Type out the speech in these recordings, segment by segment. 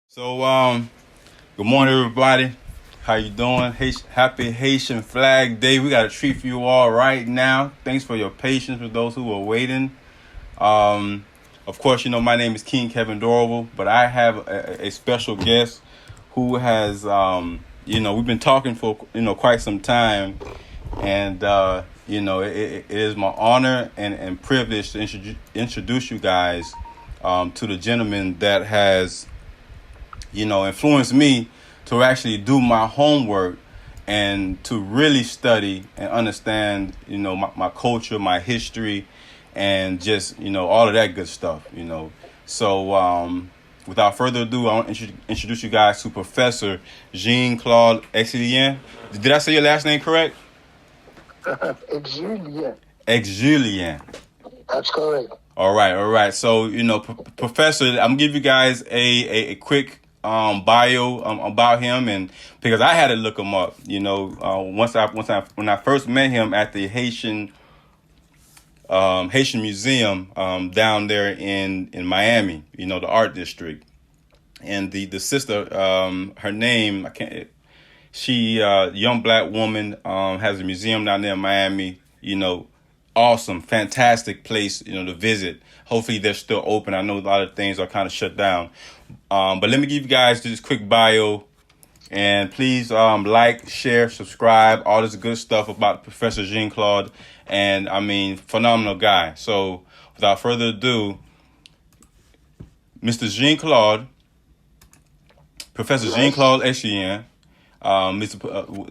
So, good morning, everybody. How you doing? Happy Haitian Flag Day. We got a treat for you all right now. Thanks for your patience with those who are waiting. Of course, you know, my name is King Kevin Dorval, but I have a special guest who has, we've been talking for, quite some time. And, it is my honor and privilege to introduce you guys to the gentleman that has, influenced me to actually do my homework and to really study and understand, my culture, my history, and just, all of that good stuff, So without further ado, I want to introduce you guys to Professor Jean-Claude Exulien. Did I say your last name correct? Exulien. Exulien. That's correct. All right. So, Professor, I'm going to give you guys a quick bio about him, and because I had to look him up, when I first met him at the Haitian Museum down there in Miami, the art district, and the sister, her name young black woman, has a museum down there in Miami. Awesome, fantastic place, to visit. Hopefully they're still open. I know a lot of things are kind of shut down. But let me give you guys this quick bio, and please like, share, subscribe, all this good stuff about Professor Jean-Claude. And I mean, phenomenal guy. So without further ado, Mr. Jean-Claude, Professor Jean-Claude Exulien, is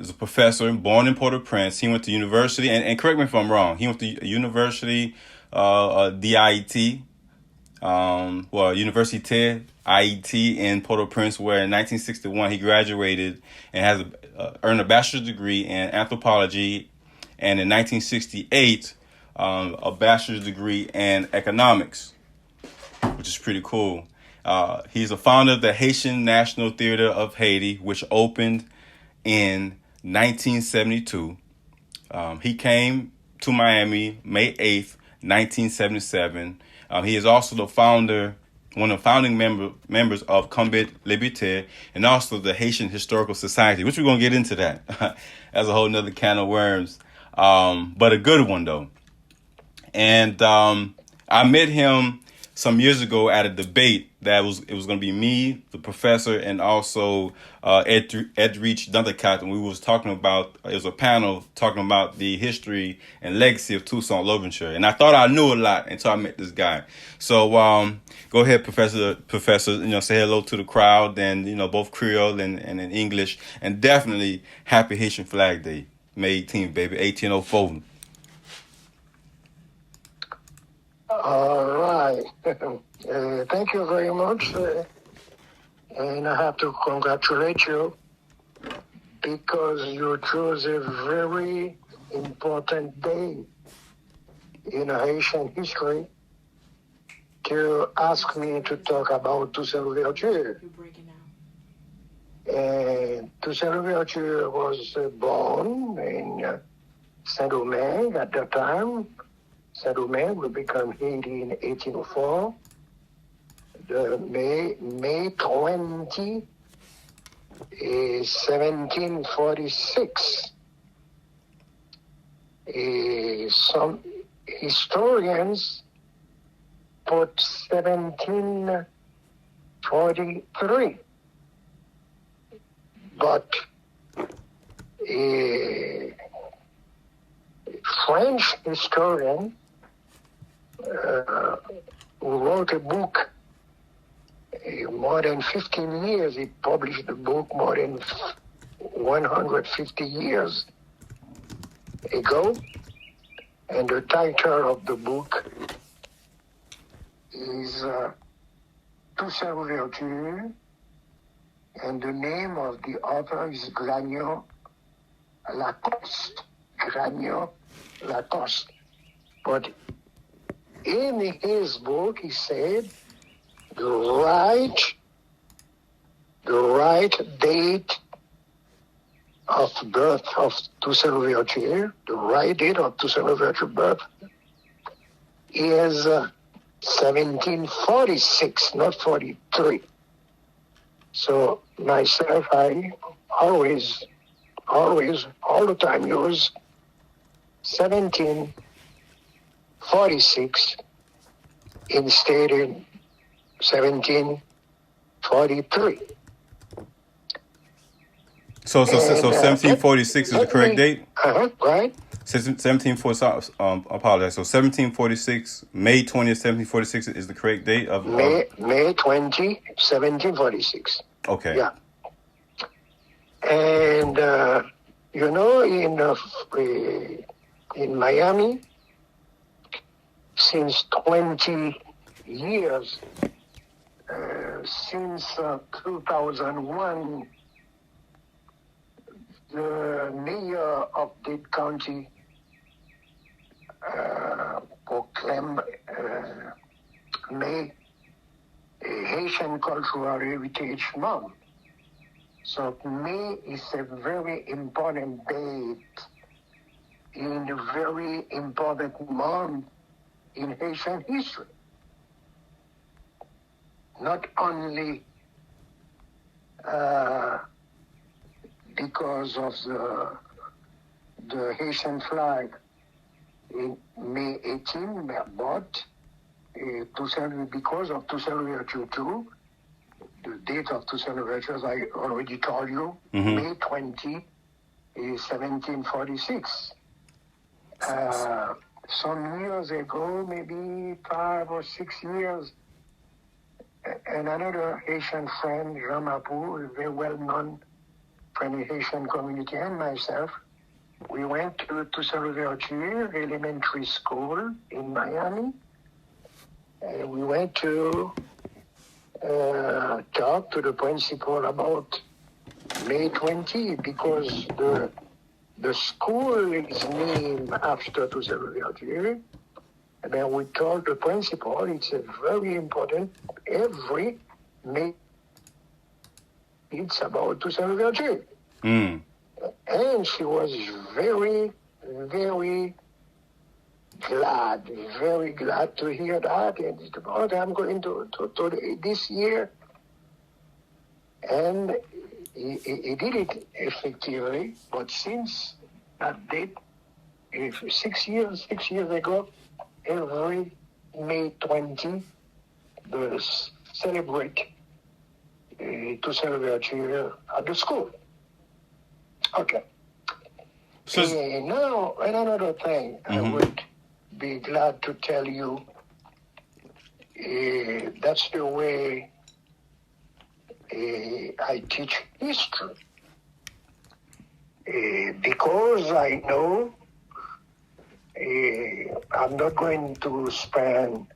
a professor born in Port-au-Prince. He went to university, and correct me if I'm wrong, he went to University DIT, Université IET in Port-au-Prince, where in 1961 he graduated and has earned a bachelor's degree in anthropology, and in 1968 a bachelor's degree in economics, which is pretty cool. He's a founder of the Haitian National Theater of Haiti, which opened in 1972. He came to Miami May 8th, 1977. He is also one of the founding members of Combat Liberté, and also the Haitian Historical Society, which we're going to get into that as a whole nother can of worms. But a good one, though. And I met him some years ago at a debate it was going to be me, the professor, and also Edrich Dundercat, and we was talking about, it was a panel talking about the history and legacy of Toussaint Louverture, and I thought I knew a lot until I met this guy. So go ahead, Professor, say hello to the crowd, and both Creole and in English, and definitely Happy Haitian Flag Day, May 18th, baby, 1804. All right. Thank you very much. And I have to congratulate you because you chose a very important day in Haitian history to ask me to talk about Toussaint Louverture. You're breaking out. And Toussaint Louverture was born in Saint-Domingue at the time. Saint-Domingue will become Haiti in 1804. The May 20 is 1746. Some historians put 1743, but a French historian who wrote a book more than 15 years. He published the book more than 150 years ago. And the title of the book is Toussaint Louverture, and the name of the author is Granion Lacoste. Granion Lacoste. But in his book, he said the right date of birth of Toussaint Louverture, the right date of Toussaint Louverture birth, is 1746, not 43. So myself, I always, all the time use 1746 instead of 1743. So 1746 is the correct date? Right. 1746, apologize. So 1746, May 20th, 1746 is the correct date of... May 20, 1746. Okay. Yeah. And, in Miami, since 20 years, since 2001, the mayor of Dade County proclaimed May a Haitian Cultural Heritage Month. So May is a very important date in a very important month in Haitian history. Not only because of the Haitian flag in May 18, but because of Toussaint Louverture too. The date of Toussaint Louverture, as I already told you, May 20 is 1746. Some years ago, maybe 5 or 6 years, and another Haitian friend, Jean Mapou, a very well-known from the Haitian community, and myself, we went to Toussaint Louverture Elementary School in Miami, and we went to talk to the principal about May 20 because the school is named after Toussaint Louverture. And then we told the principal it's a very important, every May it's about Toussaint Louverture. Mm. And she was very, very glad to hear that. And I'm going to this year. And he did it effectively. But since that date, 6 years ago, every May 20, they celebrate Toussaint Louverture at the school. Okay. So now, another thing I would be glad to tell you, that's the way I teach history. Because I know I'm not going to spend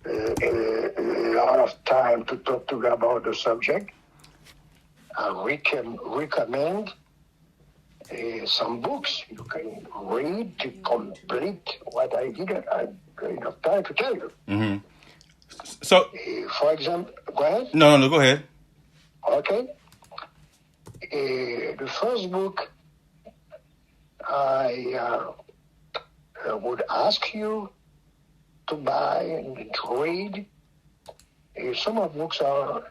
a lot of time to talk to you about the subject. I recommend some books you can read to complete what I didn't have enough time to tell you. Mm-hmm. So, for example, go ahead. No, go ahead. Okay. The first book I would ask you to buy and to read. Some of the books are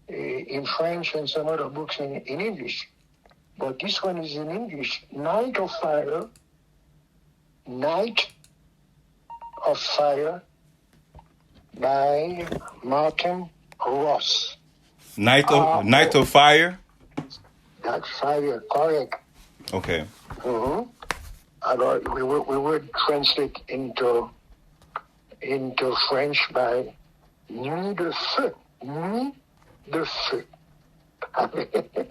in French and some other books in English. But this one is in English. Night of Fire by Martin Ross. Night of Fire? That fire, correct. Okay. Mm-hmm. We would translate into French by Nuit de Feu. Nuit de Feu.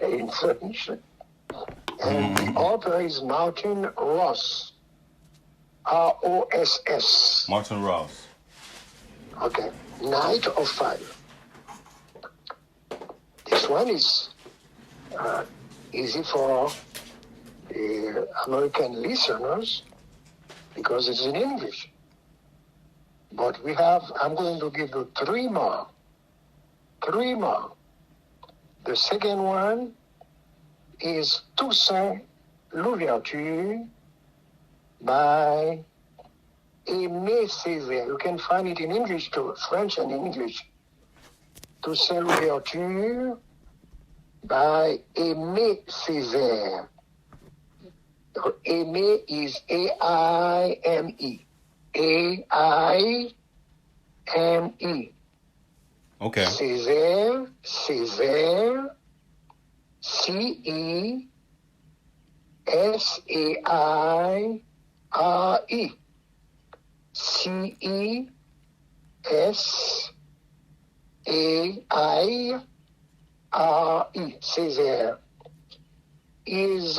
In French. And the author is Martin Ross. R-O-S-S. Martin Ross. Okay. Night of Fire. This one is easy for American listeners because it's in English. But I'm going to give you three more. The second one is Toussaint Louverture by Aimé Césaire. You can find it in English too, French and English. Toussaint Louverture by Aimé Césaire. Aimé is A-I-M-E. A-I-M-E. Okay. Césaire, C-E-S-A-I-R-E. C-E-S-A-I-R-E. Césaire is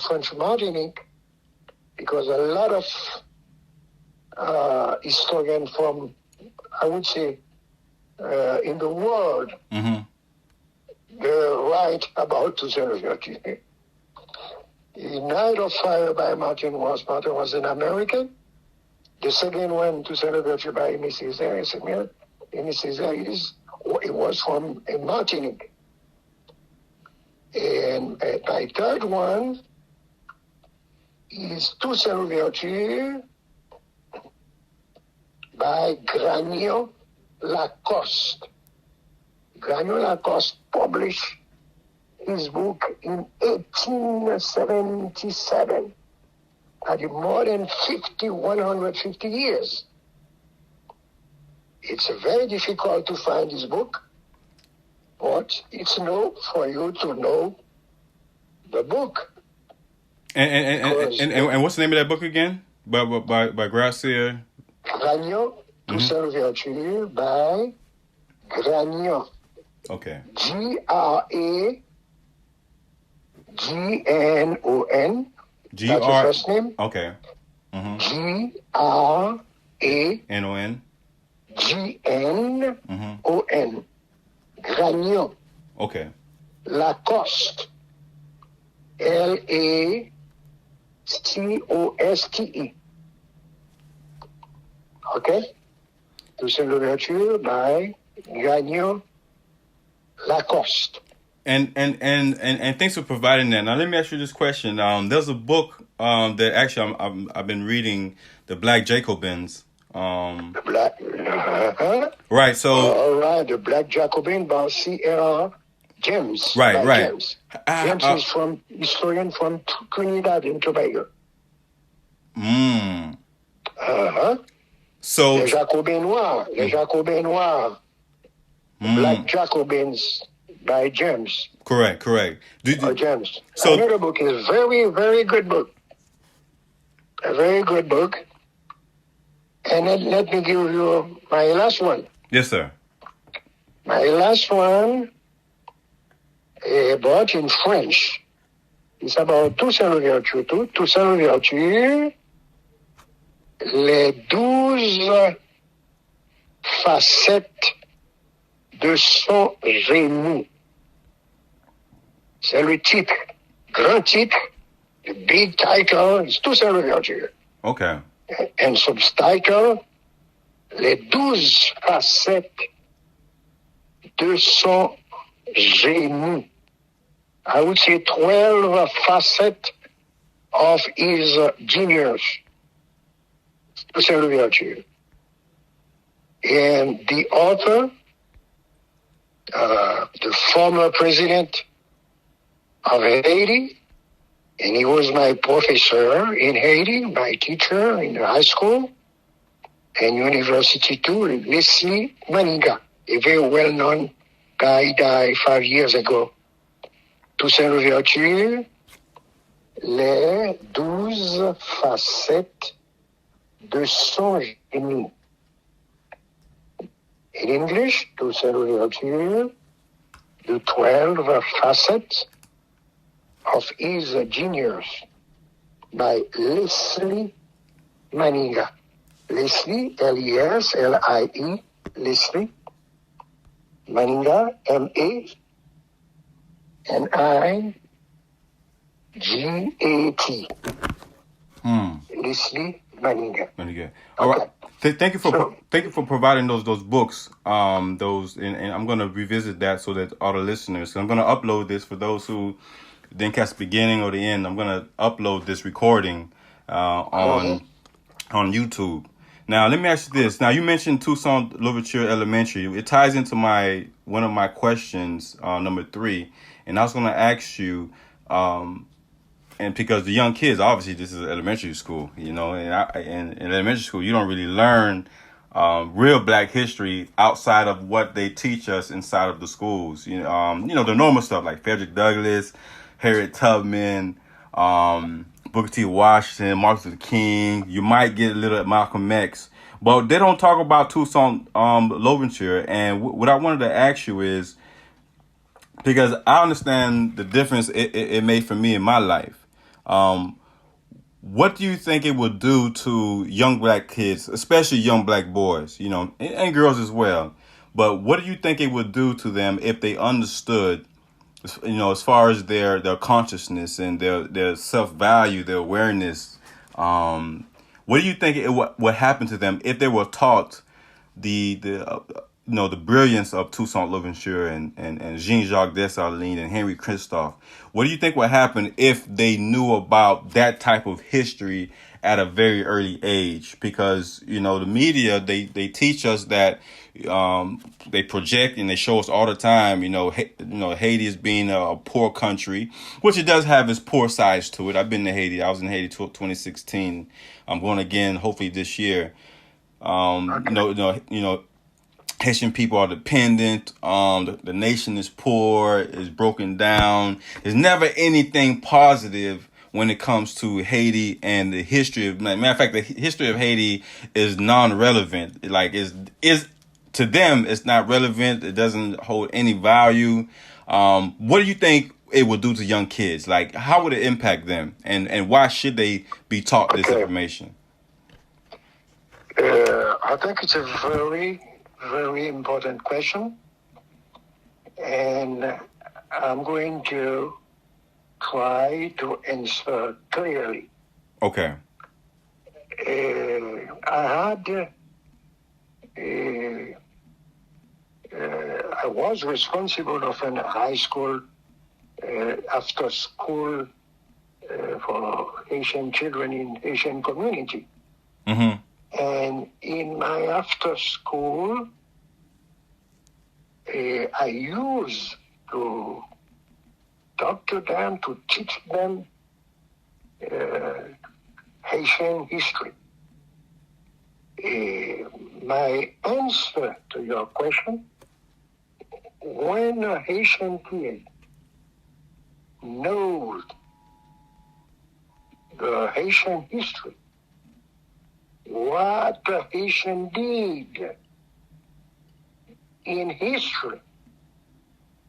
French Martinique, because a lot of historians from, I would say, in the world, Mm-hmm. they write about Toussaint Louverture. The Night of Fire by Martin was an American. The second one, Toussaint Louverture by Aimé Césaire, it was from Martinique. And my third one is Toussaint Louverture by Granion Lacoste. Granion Lacoste published his book in 1877, at more than 150 years. It's very difficult to find this book, but it's enough for you to know the book. And what's the name of that book again? By Gracia? Granion, Toussaint Louverture by Granion. Okay. G-R-A-G-N-O-N. That's your first name. Okay. Mm-hmm. G-R-A-N-O-N. G-N-O-N. Granion. Okay. Lacoste. L-A-C-O-S-T-E. Okay? Toussaint Louverture by Granion Lacoste. And thanks for providing that. Now let me ask you this question. There's a book that actually I've been reading, The Black Jacobins. The Black. Right. So. All right, The Black Jacobin by C.R. James. Right. James. James is from historian from Trinidad and Tobago. So. Les Jacobins Noirs. Black Jacobins by James. Correct. James. So another book is very, very good book. A very good book. And then let me give you my last one. Yes, sir. My last one, but in French. It's about Toussaint Louverture too. Toussaint Louverture, les 12 facettes de son génie. C'est le titre, grand titre, the big title is Toussaint Louverture. Okay. And subtitle, les 12 facettes de son génie. I would say 12 facets of his genius. Toussaint Louverture. And the author, the former president of Haiti, and he was my professor in Haiti, my teacher in high school and university too, Leslie Maniga, a very well-known guy. He died 5 years ago. Toussaint Louverture, les 12 facettes de son génie. In English, Toussaint Louverture, the 12 facets of his genius by Leslie Maniga. Leslie, L-E-S-L-I-E, Leslie Maniga, M-A-N-I-G-A-T. Leslie Maninga. Very good. All right. Thank you for providing those books. And I'm going to revisit that so that all the listeners. So I'm going to upload this for those who didn't catch the beginning or the end. I'm going to upload this recording on YouTube. Now, let me ask you this. Now, you mentioned Toussaint Louverture Elementary. It ties into one of my questions, number 3, and I was going to ask you. And because the young kids, obviously, this is elementary school, and in elementary school, you don't really learn real Black history outside of what they teach us inside of the schools. The normal stuff like Frederick Douglass, Harriet Tubman, Booker T. Washington, Martin Luther King. You might get a little at Malcolm X, but they don't talk about Toussaint Louverture. And what I wanted to ask you is, because I understand the difference it made for me in my life. What do you think it would do to young Black kids, especially young Black boys, and girls as well? But what do you think it would do to them if they understood, as far as their consciousness and their self-value, their awareness? What do you think would happen to them if they were taught the brilliance of Toussaint Louverture and Jean-Jacques Dessalines and Henry Christophe? What do you think would happen if they knew about that type of history at a very early age? Because, the media, they teach us that, they project and they show us all the time, Haiti as being a poor country, which it does have its poor sides to it. I've been to Haiti. I was in Haiti 2016. I'm going again, hopefully this year. Haitian people are dependent. The nation is poor, is broken down. There's never anything positive when it comes to Haiti and the history of. Matter of fact, the history of Haiti is non-relevant. Is to them, it's not relevant. It doesn't hold any value. What do you think it would do to young kids? Like, how would it impact them, and why should they be taught this information? I think it's a very, very important question, and I'm going to try to answer clearly. Okay. I was responsible of a high school, after school, for Haitian children in Haitian community. Mm-hmm. And in my after school, I used to talk to them, to teach them Haitian history. My answer to your question, when a Haitian kid knows the Haitian history, what the Haitian did in history,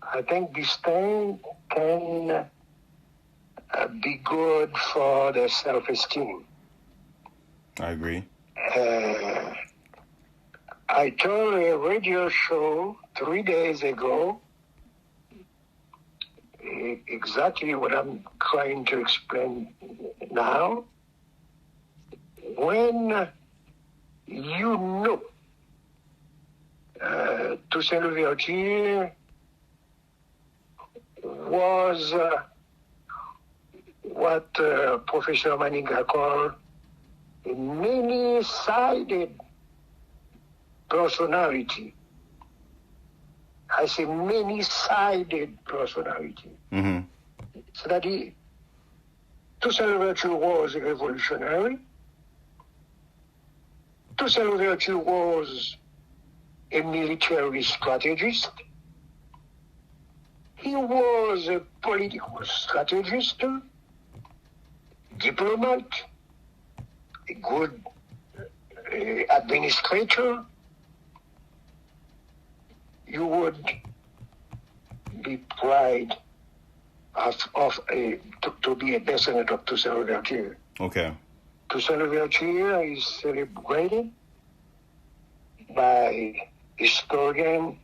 I think this thing can be good for their self-esteem. I agree. I told a radio show 3 days ago exactly what I'm trying to explain now. When you know Toussaint Louverture was what Professor Maninga called a many-sided personality. I say many-sided personality. Mm-hmm. So that Toussaint Louverture was a revolutionary. Toussaint Louverture was a military strategist. He was a political strategist, diplomat, a good administrator. You would be proud to be a descendant of Toussaint Louverture. Okay. Toussaint Louverture is celebrated by historian,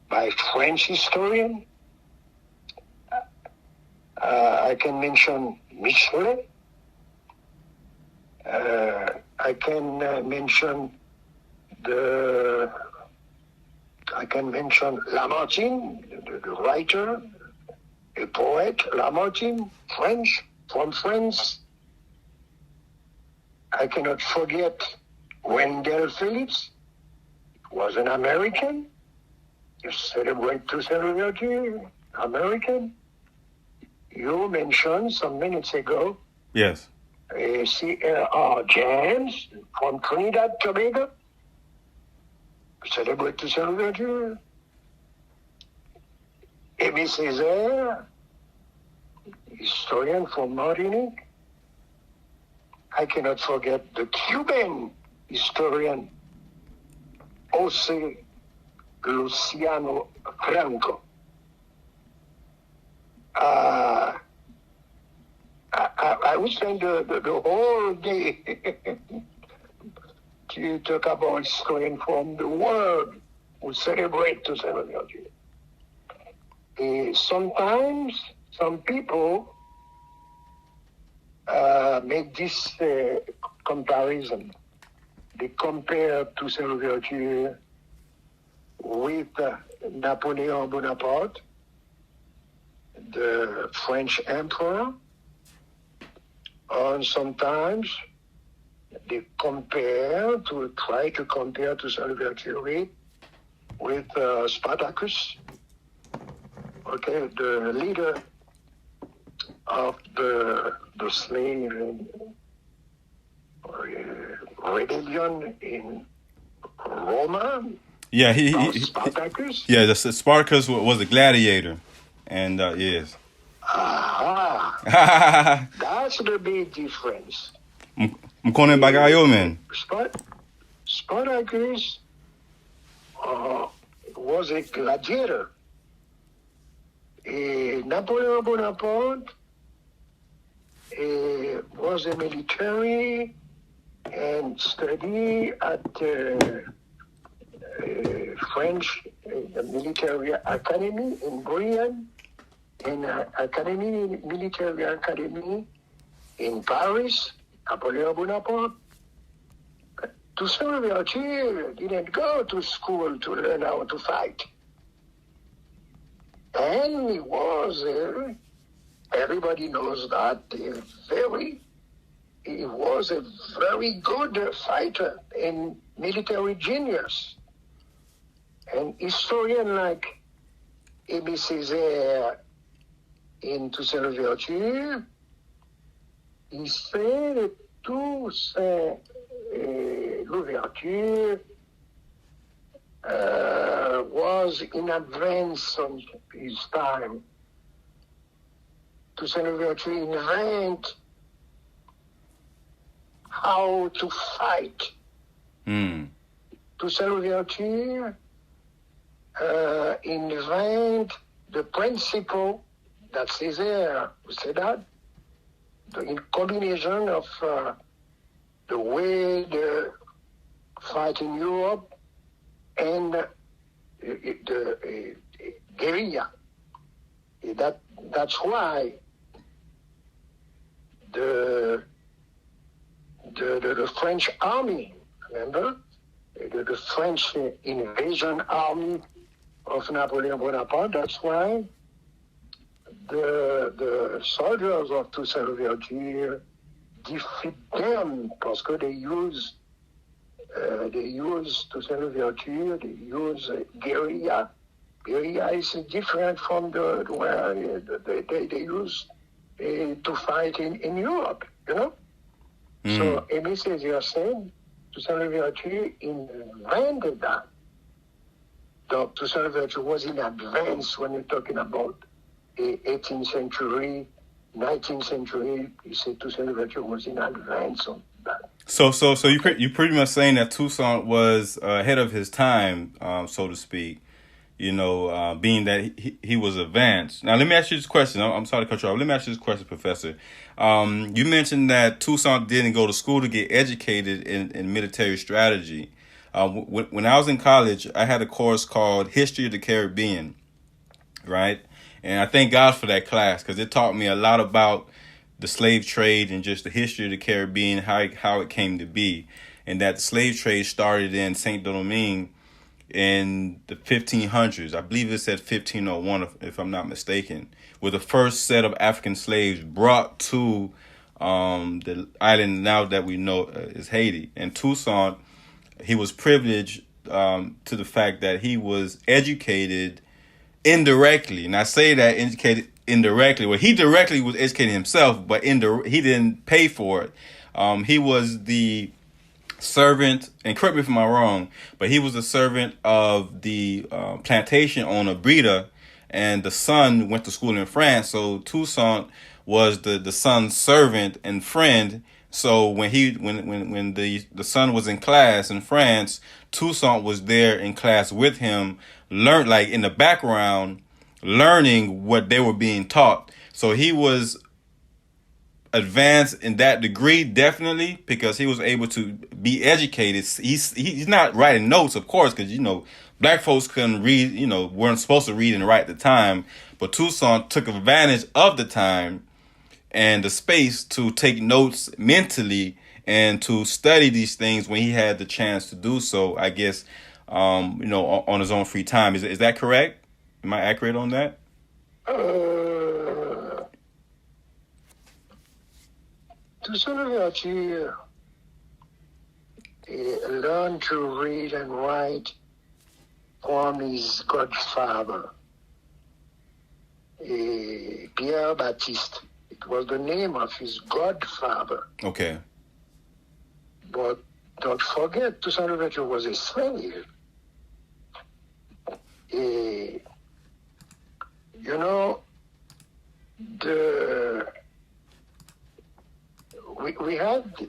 by French historian. I can mention Michelet, I can mention Lamartine, the writer, a poet, Lamartine, French, from France. I cannot forget Wendell Phillips, was an American. You celebrate Toussaint Louverture, American. You mentioned some minutes ago Yes. C.R.R. James from Trinidad, Tobago. Celebrate Toussaint Louverture. Aimé Césaire, historian from Martinique. I cannot forget the Cuban historian, Jose Luciano Franco. I would spend the whole day to talk about historians from the world who celebrate Toussaint Louverture. Sometimes some people make this comparison. They compare Toussaint Louverture with Napoleon Bonaparte, the French emperor, and sometimes they try to compare Toussaint Louverture with Spartacus, okay, the leader of the slave rebellion in Roma. Yeah, Spartacus. Yeah, the Spartacus was a gladiator, and yes. Aha, that's the big difference. Mkone bagayo man. Spartacus was a gladiator. Napoleon Bonaparte was a military and studied at French military academy in Brienne, and military academy in Paris. Napoleon Bonaparte. Toussaint Louverture didn't go to school to learn how to fight. And he was, everybody knows that, he was a very good fighter and military genius. And historians like Aimé Césaire in Toussaint Louverture, he said that Toussaint Louverture was in advance of his time. Toussaint Louverture invented how to fight. Toussaint Louverture invent the principle that Césaire said that, the combination of the way the fight in Europe and the guerrilla. That's why the French army, remember? The French invasion army of Napoleon Bonaparte, that's why the soldiers of Toussaint Louverture defeat them because they use Toussaint Louverture, they use guerrilla. Guerrilla is different from the where they use to fight in Europe, you know? So Aimé Césaire said Toussaint Louverture invented that. Toussaint Louverture was in advance when you're talking about the 18th century, 19th century. He said Toussaint Louverture was in advance of that. So you pretty much saying that Toussaint was ahead of his time, so to speak. You know, being that he was advanced. Now, let me ask you this question. I'm sorry to cut you off. Let me ask you this question, Professor. You mentioned that Toussaint didn't go to school to get educated in military strategy. When I was in college, I had a course called History of the Caribbean, right? And I thank God for that class because it taught me a lot about the slave trade and just the history of the Caribbean, how it came to be, and that the slave trade started in Saint Domingue in the 1500s. I believe it said 1501, if I'm not mistaken, with the first set of African slaves brought to the island now that we know is Haiti. And Toussaint, he was privileged to the fact that he was educated indirectly. And I say that educated indirectly. Well, he directly was educating himself, but he didn't pay for it. He was the servant, and correct me if I'm wrong, but he was the servant of the plantation owner Breda, and the son went to school in France. So Toussaint was the son's servant and friend. So when the son was in class in France, Toussaint was there in class with him, learned like in the background, learning what they were being taught. So he was advanced in that degree, definitely, because he was able to be educated. He's not writing notes, of course, because black folks couldn't read, weren't supposed to read and write at the time. But Toussaint took advantage of the time and the space to take notes mentally and to study these things when he had the chance to do so, I guess, on his own free time. Is that correct? Am I accurate on that? Toussaint Louverture learned to read and write from his godfather, Pierre Baptiste. It was the name of his godfather. Okay. But don't forget, Toussaint Louverture was a slave. We had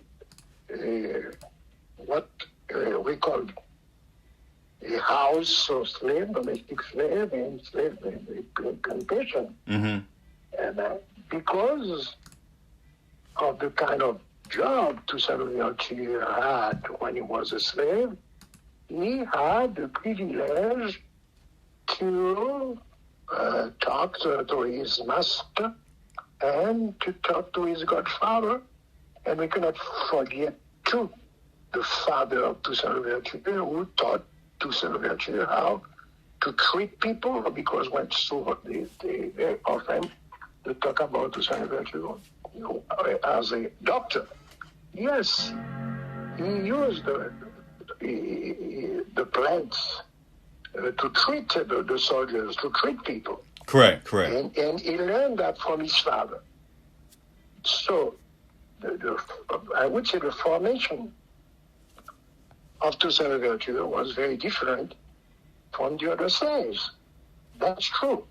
what we called a house of slave, domestic slave, and slave plantation. Mm-hmm. And because of the kind of job Toussaint Louverture had when he was a slave, he had the privilege to talk to his master and to talk to his godfather. And we cannot forget, too, the father of Toussaint Louverture, who taught Toussaint Louverture how to treat people, because when they very often they talk about Toussaint Louverture as a doctor. Yes, he used the plants to treat the soldiers, to treat people. Correct. And he learned that from his father. So, I would say the formation of Toussaint Louverture was very different from the other slaves. That's true.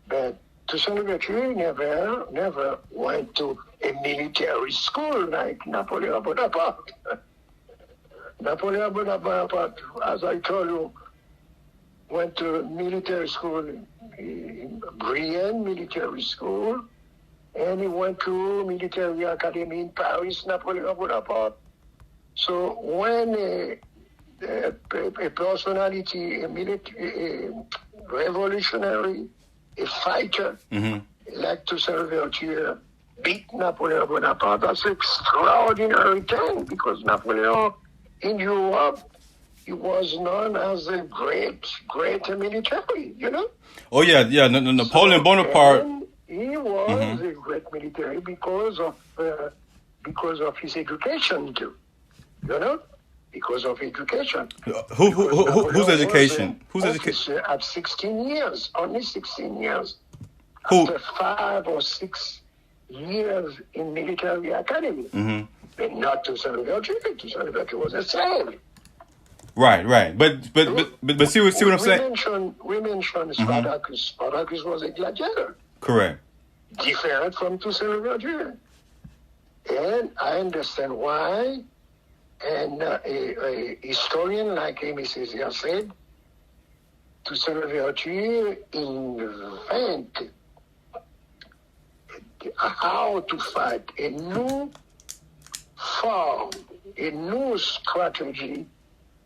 But Toussaint Louverture never went to a military school like Napoleon Bonaparte. Napoleon Bonaparte, as I told you, went to military school, Brienne Military School, and he went to military academy in Paris, Napoleon Bonaparte. So when a personality, a revolutionary, a fighter, like Toussaint Louverture, beat Napoleon Bonaparte, that's an extraordinary thing, because Napoleon in Europe, he was known as a great military, Oh yeah. Napoleon Bonaparte. He was a great military because of his education too, because of education. Whose education? Whose education? At 16 years, only 16 years. Who? After 5 or 6 years in military academy. Mm-hmm. But not Toussaint Louverture. Toussaint Louverture was a slave. Right. But see what I'm saying? We mentioned Spartacus. Spartacus was a gladiator. Correct. Different from Toussaint Louverture. And I understand why. And a historian like Mrs. said, Toussaint Louverture invented how to fight a new form, a new strategy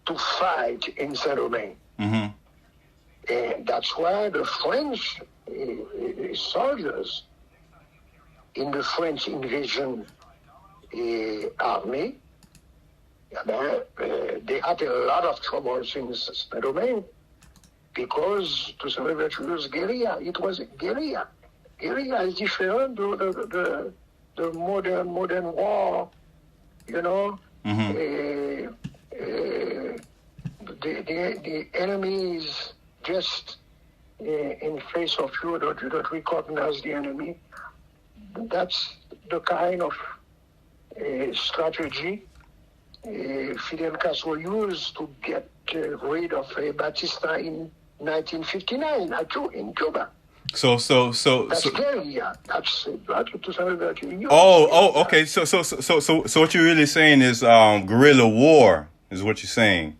to fight in Saint-Domingue. Mm-hmm. And that's why the French soldiers in the French invasion army, they had a lot of troubles in Saint-Domingue because Toussaint Louverture's guerrilla, it was guerrilla. Guerrilla is different to the modern war, you know. Mm-hmm. The enemy is just in face of you, you don't recognize the enemy. That's the kind of strategy Fidel Castro used to get rid of Batista in 1959 in Cuba. So That's guerrilla. That's Toussaint Louverture used. Okay. So what you're really saying is guerrilla war is what you're saying.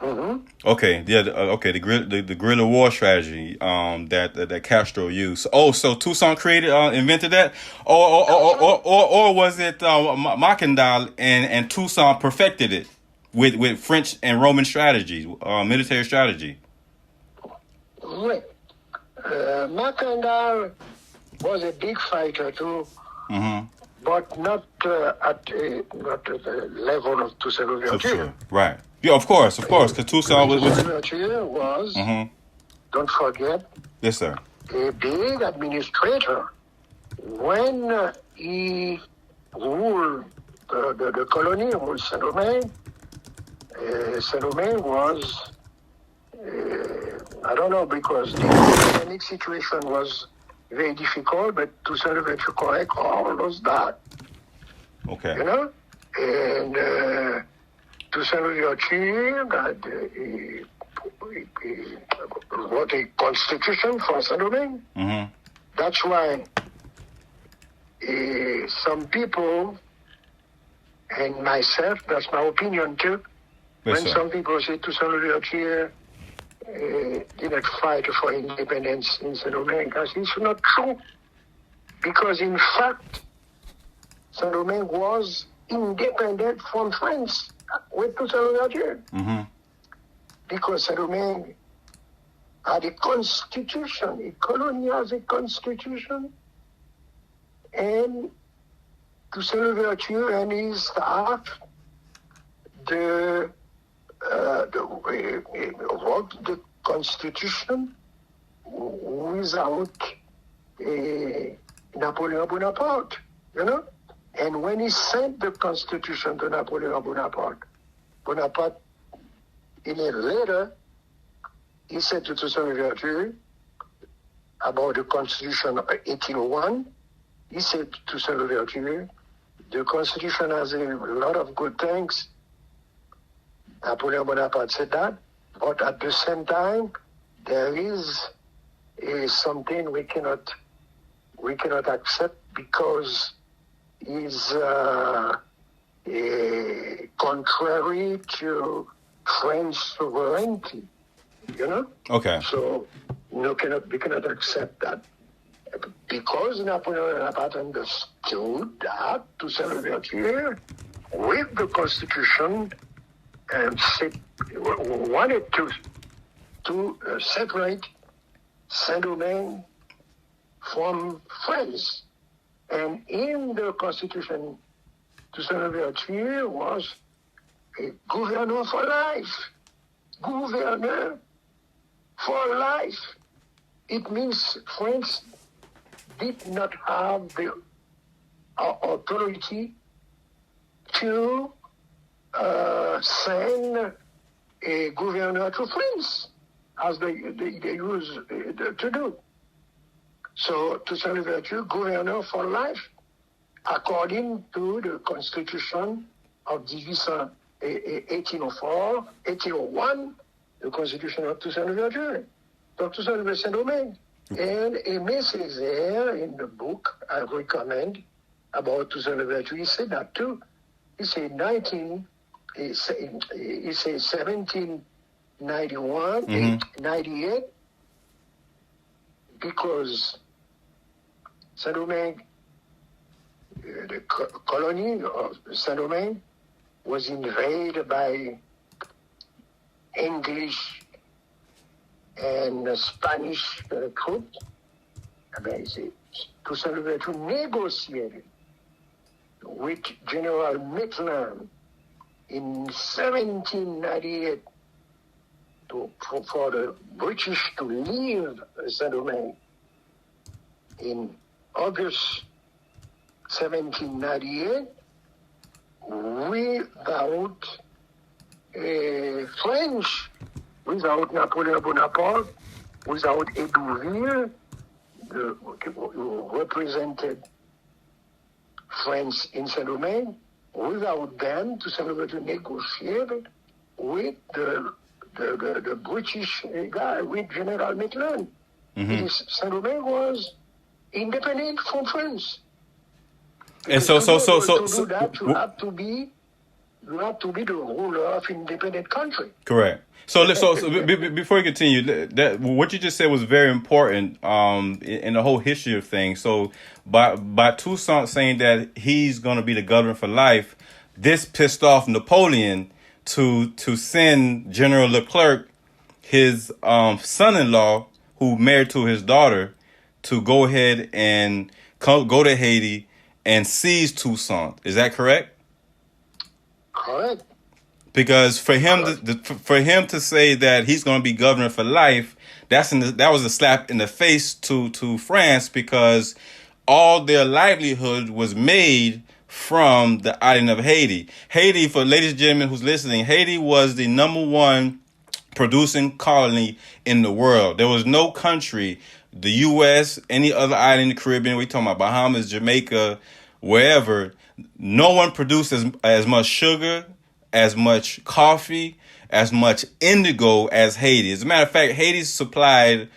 Mm-hmm. Okay, yeah, the guerrilla war strategy that Castro used. So Toussaint invented that, or was it Mackendal and Toussaint perfected it with French and Roman strategies, military strategy? Right. Mackendal was a big fighter too, Mm-hmm. but not at the level of Toussaint Louverture. Sure. Right. Yeah, of course, because Toussaint was. Louverture was, Mm-hmm. don't forget, Yes, sir. a big administrator. When he ruled the colony, ruled Saint-Domingue, Saint-Domingue was, I don't know, because the economic situation was very difficult, but Toussaint Louverture correct all those that, Okay. you know? And Toussaint Louverture he wrote a constitution for Saint-Domingue. Mm-hmm. That's why some people, and myself, that's my opinion too, Yes, when sir. some people say Toussaint Louverture didn't fight for independence in Saint-Domingue, it's not true. Because in fact, Saint-Domingue was independent from France with Toussaint Louverture. Mm-hmm. Because Saint-Domingue had a constitution, a colony has a constitution, and Toussaint Louverture and his staff, wrote the constitution without Napoleon Bonaparte, you know? And when he sent the constitution to Napoleon Bonaparte, in a letter, he said to Toussaint Louverture about the Constitution of 1801, he said to Toussaint Louverture, the Constitution has a lot of good things. Napoleon Bonaparte said that, but at the same time, there is something we cannot accept because it's contrary to French sovereignty, you know? Okay. So we cannot accept that. Because Napoleon Bonaparte understood that Toussaint Louverture, with the Constitution, wanted to separate Saint-Domingue from France. And in the Constitution, Toussaint Louverture was a governor for life. Governor for life. It means France did not have the authority to send a governor to France, as they used to do. So Toussaint Louverture, governor for life, according to the Constitution of 1804, 1801, the Constitution of Toussaint Louverture. So Toussaint Louverture Saint-Domingue. And Aimé Césaire, in the book I recommend about Toussaint Louverture, he said that too. He said 1791, 98, because Saint-Domingue, the colony of Saint-Domingue, was invaded by English and Spanish troops. Toussaint Louverture negotiated with General Maitland in 1798 for the British to leave Saint-Domingue. In August 1798, without French, without Napoleon Bonaparte, without Edouville, who represented France in Saint-Domingue, without them, Toussaint Louverture negotiated with the British guy, with General Maitland. Mm-hmm. Saint-Domingue was independent from France. And to do that, you have to be the ruler of independent country. Correct. So before you continue, that what you just said was very important in the whole history of things. So by Toussaint saying that he's going to be the governor for life, this pissed off Napoleon to send General Leclerc, his son-in-law, who married to his daughter, to go ahead and go to Haiti and seize Toussaint. Is that correct? Correct. Because for him to say that he's going to be governor for life, that was a slap in the face to France, because all their livelihood was made from the island of Haiti. Haiti, for ladies and gentlemen who's listening, Haiti was the number one producing colony in the world. There was no country, the U.S., any other island in the Caribbean, we talking about Bahamas, Jamaica, wherever, no one produced as much sugar, as much coffee, as much indigo as Haiti. As a matter of fact, Haiti supplied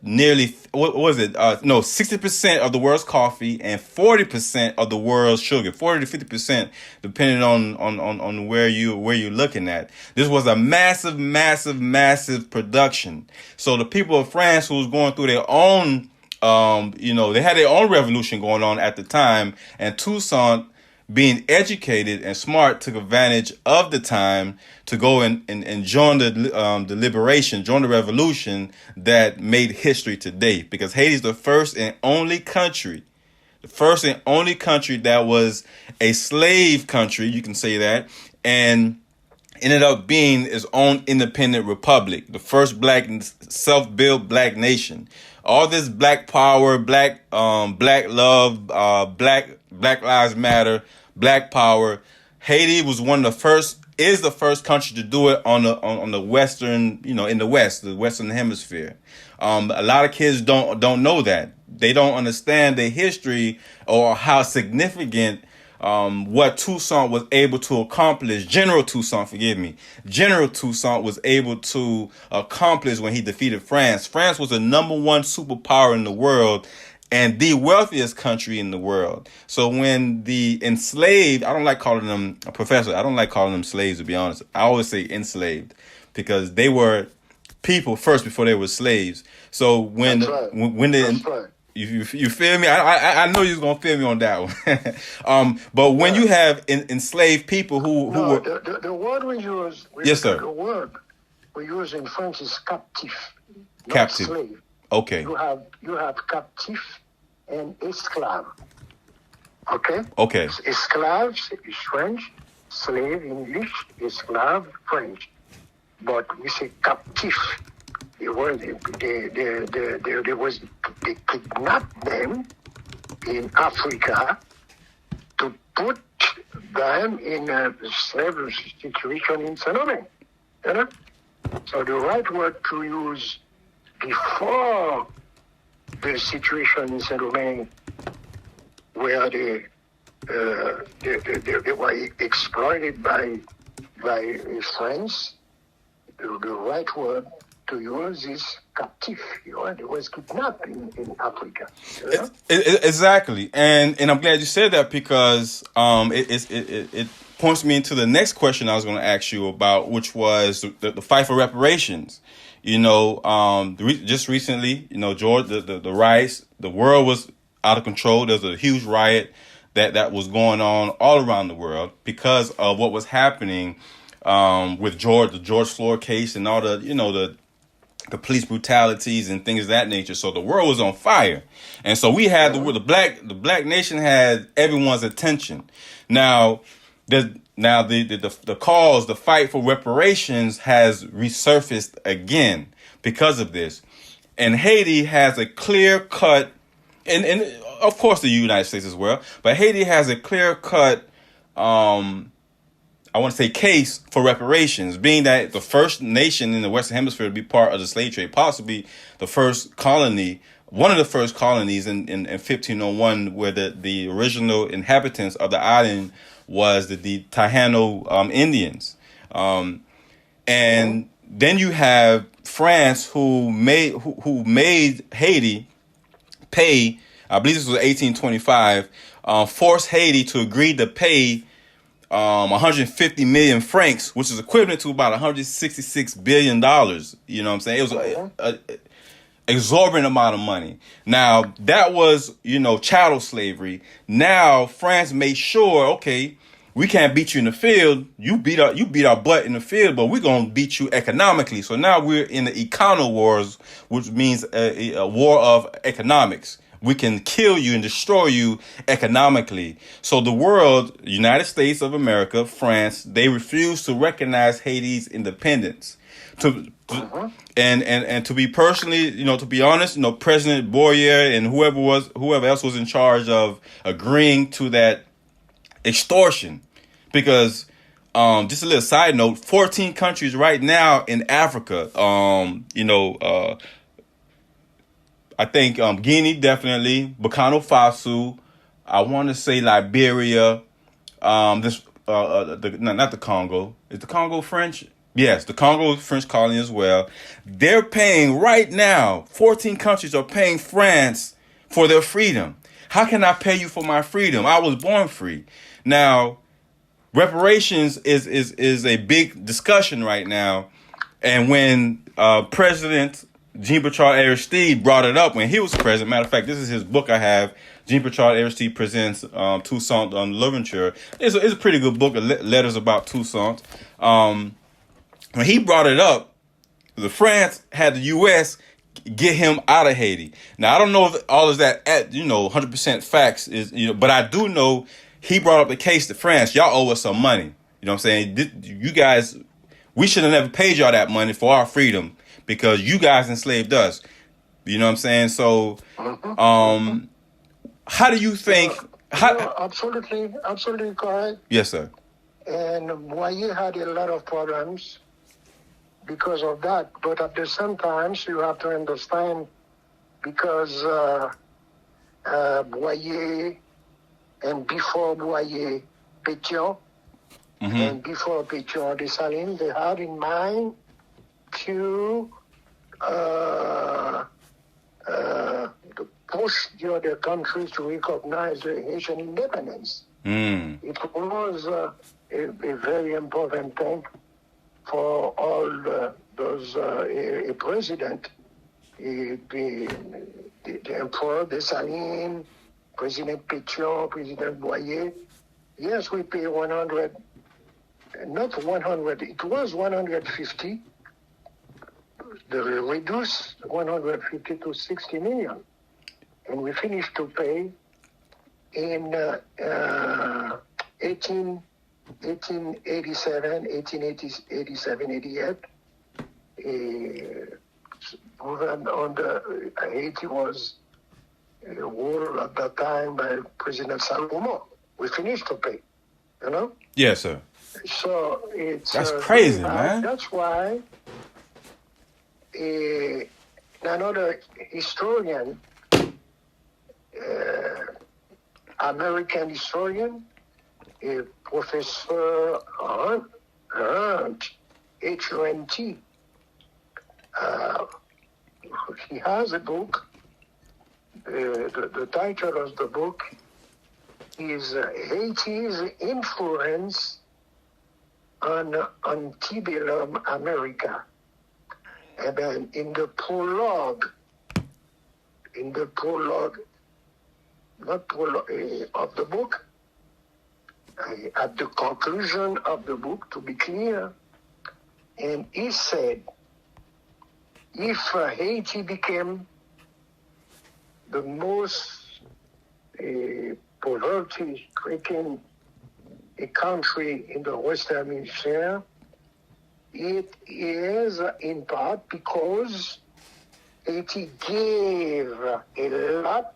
nearly, 60% of the world's coffee and 40% of the world's sugar, 40 to 50%, depending on where you're looking at. This was a massive, massive, massive production. So the people of France, who was going through their own, they had their own revolution going on at the time, and Toussaint, being educated and smart, took advantage of the time to go and join the liberation, join the revolution that made history today. Because Haiti is the first and only country that was a slave country, you can say that, and ended up being its own independent republic, the first black self-built black nation. All this black power, black love, Black Lives Matter, black power. Haiti was is the first country to do it on the Western, in the Western hemisphere. A lot of kids don't know that. They don't understand the history or how significant what Toussaint was able to accomplish. General Toussaint was able to accomplish when he defeated France. France was the number one superpower in the world and the wealthiest country in the world. So when the enslaved, I don't like calling them I don't like calling them slaves, to be honest. I always say enslaved, because they were people first before they were slaves. So when you feel me? I know you're gonna feel me on that one. But when you have enslaved people who were the word we use, yes, sir. The word we use in French is captif, not captive. Slave. Okay. You have captif and esclave. Okay. Okay. Esclave is French, slave English, esclave French. But we say captif. They kidnapped them in Africa to put them in a slave situation in Saint-Domingue. You know? So the right word to use before the situation in Saint-Domingue, where they were exploited by France, the right word to use is captive. They was kidnapped in Africa. You know? Exactly, and I'm glad you said that, because it points me into the next question I was going to ask you about, which was the fight for reparations. Just recently, George, the riots, the world was out of control. There was a huge riot that was going on all around the world because of what was happening with the George Floyd case and all the the police brutalities and things of that nature. So the world was on fire, and so we had the black nation had everyone's attention. Now, the cause, the fight for reparations has resurfaced again because of this, and Haiti has a clear cut, and of course the United States as well, but Haiti has a clear cut. I want to say case for reparations, being that the first nation in the Western Hemisphere to be part of the slave trade, possibly the first colony, one of the first colonies in 1501, where the original inhabitants of the island was the Taino Indians. And then you have France, who made Haiti pay, I believe this was 1825, forced Haiti to agree to pay 150 million francs, which is equivalent to about 166 billion dollars. You know what I'm saying? It was a exorbitant amount of money. Now that was, chattel slavery. Now France made sure, okay, we can't beat you in the field. You beat our butt in the field, but we're gonna beat you economically. So now we're in the econo wars, which means a war of economics. We can kill you and destroy you economically. So the world, United States of America, France, they refuse to recognize Haiti's independence. And to be personally, to be honest, President Boyer and whoever else was in charge of agreeing to that extortion, because just a little side note, 14 countries right now in Africa, I think Guinea, definitely, Burkina Faso, I want to say Liberia, not the Congo. Is the Congo French? Yes, the Congo is French colony as well. They're paying right now, 14 countries are paying France for their freedom. How can I pay you for my freedom? I was born free. Now, reparations is a big discussion right now. And when President Jean-Claude Aristide brought it up when he was president. Matter of fact, this is his book I have. Jean-Claude Aristide presents Toussaint Louverture. It's a pretty good book of letters about Toussaint. When he brought it up, the France had the U.S. get him out of Haiti. Now, I don't know if all of that 100% facts is, but I do know he brought up the case to France. Y'all owe us some money. You know what I'm saying? You guys, we should have never paid y'all that money for our freedom, because you guys enslaved us. You know what I'm saying? So, how do you think? Absolutely correct. Yes, sir. And Boyer had a lot of problems because of that. But at the same time, you have to understand, because Boyer and before Boyer, Pétion, and before Pétion, Dessalines, they had in mind to push the other countries to recognize the Haitian independence. It was a very important thing for all those a president, the Emperor Dessalines, President Pétion, President Boyer. Yes, we pay 100, not 100, it was 150. They reduced 150 to 60 million. And we finished to pay in 1887, 88. Haiti was ruled at that time by President Salomon. We finished to pay, Yes, sir. So that's crazy, man. That's why another historian, American historian, Professor Hunt, H-U-N-T, he has a book. The title of the book is Haiti's Influence on Antebellum America. And then in the prologue of the book, at the conclusion of the book, to be clear, and he said, if Haiti became the most poverty-stricken country in the Western Hemisphere, it is in part because Haiti gave a lot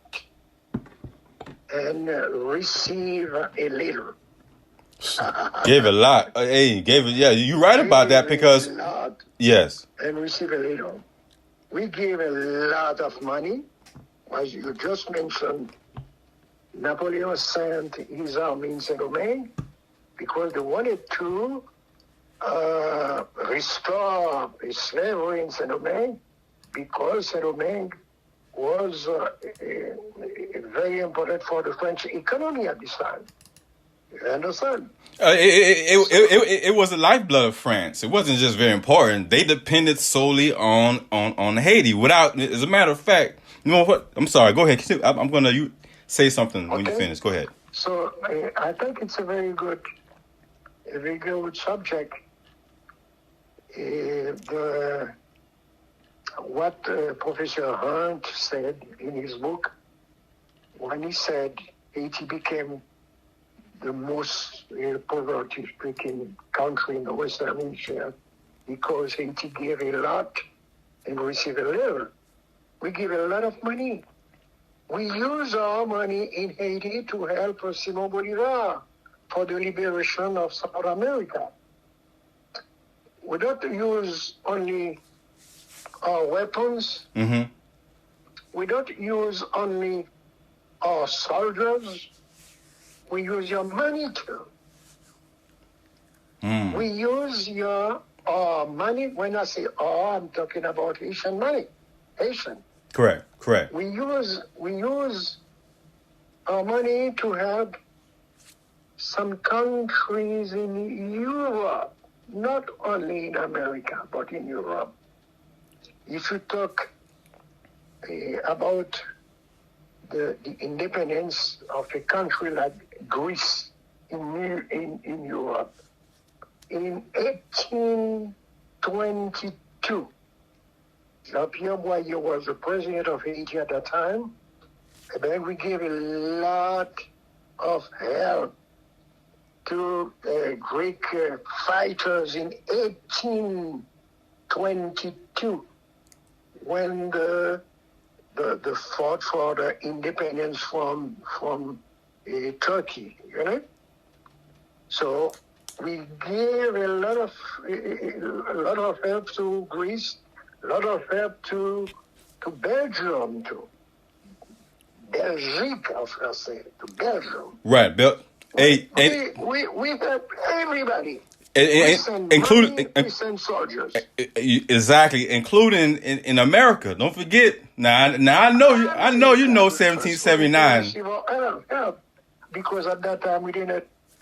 and received a little. Gave a lot. Hey, gave it. Yeah, you're right about that because a lot yes, and received a little. We gave a lot of money, as you just mentioned. Napoleon sent his army in Saint-Domingue because they wanted to restore slavery in Saint-Domingue, because Saint-Domingue was very important for the French economy at this time. You understand? It was the lifeblood of France. It wasn't just very important. They depended solely on Haiti. Without, as a matter of fact, you know what? I'm sorry. Go ahead. I'm gonna you say something when you finish. Go ahead. So I think it's a very good subject. What Professor Hunt said in his book, when he said Haiti became the most poverty-stricken country in the Western Hemisphere because Haiti gave a lot and received a little. We give a lot of money. We use our money in Haiti to help Simon Bolivar for the liberation of South America. We don't use only our weapons. Mm-hmm. We don't use only our soldiers. We use your money too. We use our money. When I say our, I'm talking about Haitian money. Haitian. Correct. We use our money to help some countries in Europe, not only in America, but in Europe. If you talk about the independence of a country like Greece in Europe, in 1822, Jean-Pierre Boyer was the president of Haiti at that time, and then we gave a lot of help to Greek fighters in 1822 when the fought for the independence from Turkey, you know. So we gave a lot of help to Greece, a lot of help to Belgium too. Belgique, en français, to Belgium. Right, Bill. We help everybody. We send soldiers. Exactly, including in America. Don't forget. Now I know you. I know you know 1779. Because at that time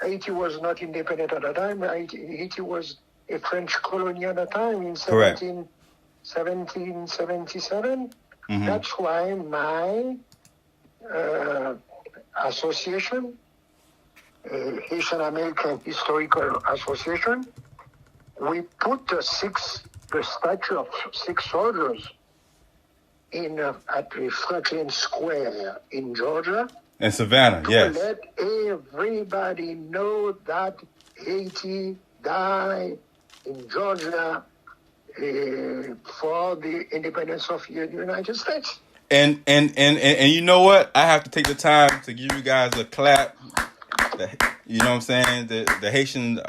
Haiti was not independent at that time. Haiti was a French colony at that time in 1777. Mm-hmm. That's why my association, Haitian American Historical Association, we put the statue of 6 soldiers at the Franklin Square in Georgia. In Savannah, yes. To let everybody know that Haiti died in Georgia for the independence of the United States. And you know what? I have to take the time to give you guys a clap. You know what I'm saying? The Haitian,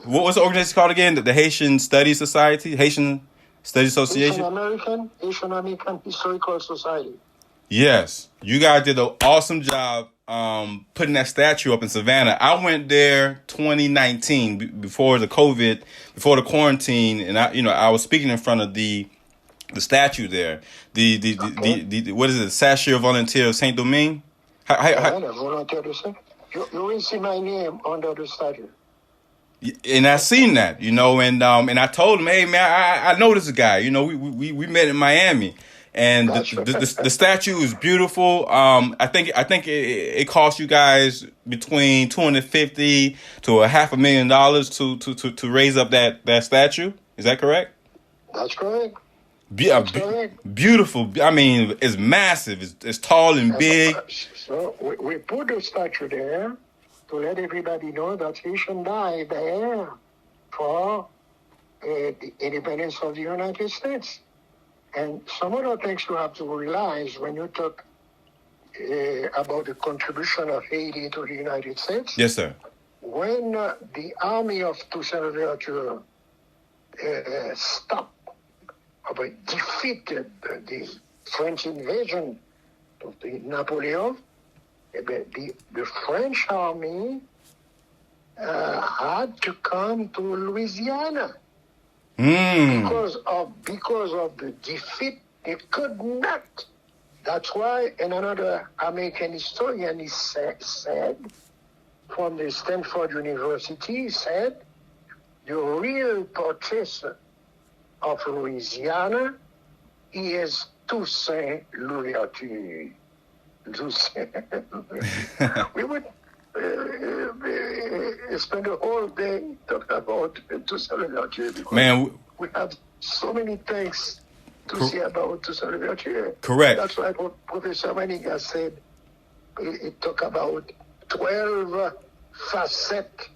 what was the organization called again? The Haitian Studies Society? Haitian Studies Association? Haitian American Historical Society. Yes. You guys did an awesome job putting that statue up in Savannah. I went there 2019 before the quarantine, and I was speaking in front of the statue there. The what is it? Sachet Volontaire of Saint Domingue? You will see my name under the statue. And I seen that, and I told him, hey man, I know this guy. We met in Miami, and the statue is beautiful. I think it cost you guys between $250,000 to $500,000 to raise up that statue. Is that correct? That's correct. Beautiful. I mean, it's massive. It's tall and big. So we put the statue there to let everybody know that Haitian died there for the independence of the United States. And some other things you have to realize when you talk about the contribution of Haiti to the United States. Yes, sir. When the army of Toussaint Louverture stopped or defeated the French invasion of Napoleon, the French army had to come to Louisiana. Because of the defeat, they could not. That's why, and another American historian said, from the Stanford University, said, the real purchaser of Louisiana is Toussaint Louverture. We would spend a whole day talking about Toussaint Louverture. Man, we have so many things to say about Toussaint Louverture. Correct. That's why Professor Maniga said he talked about 12 facets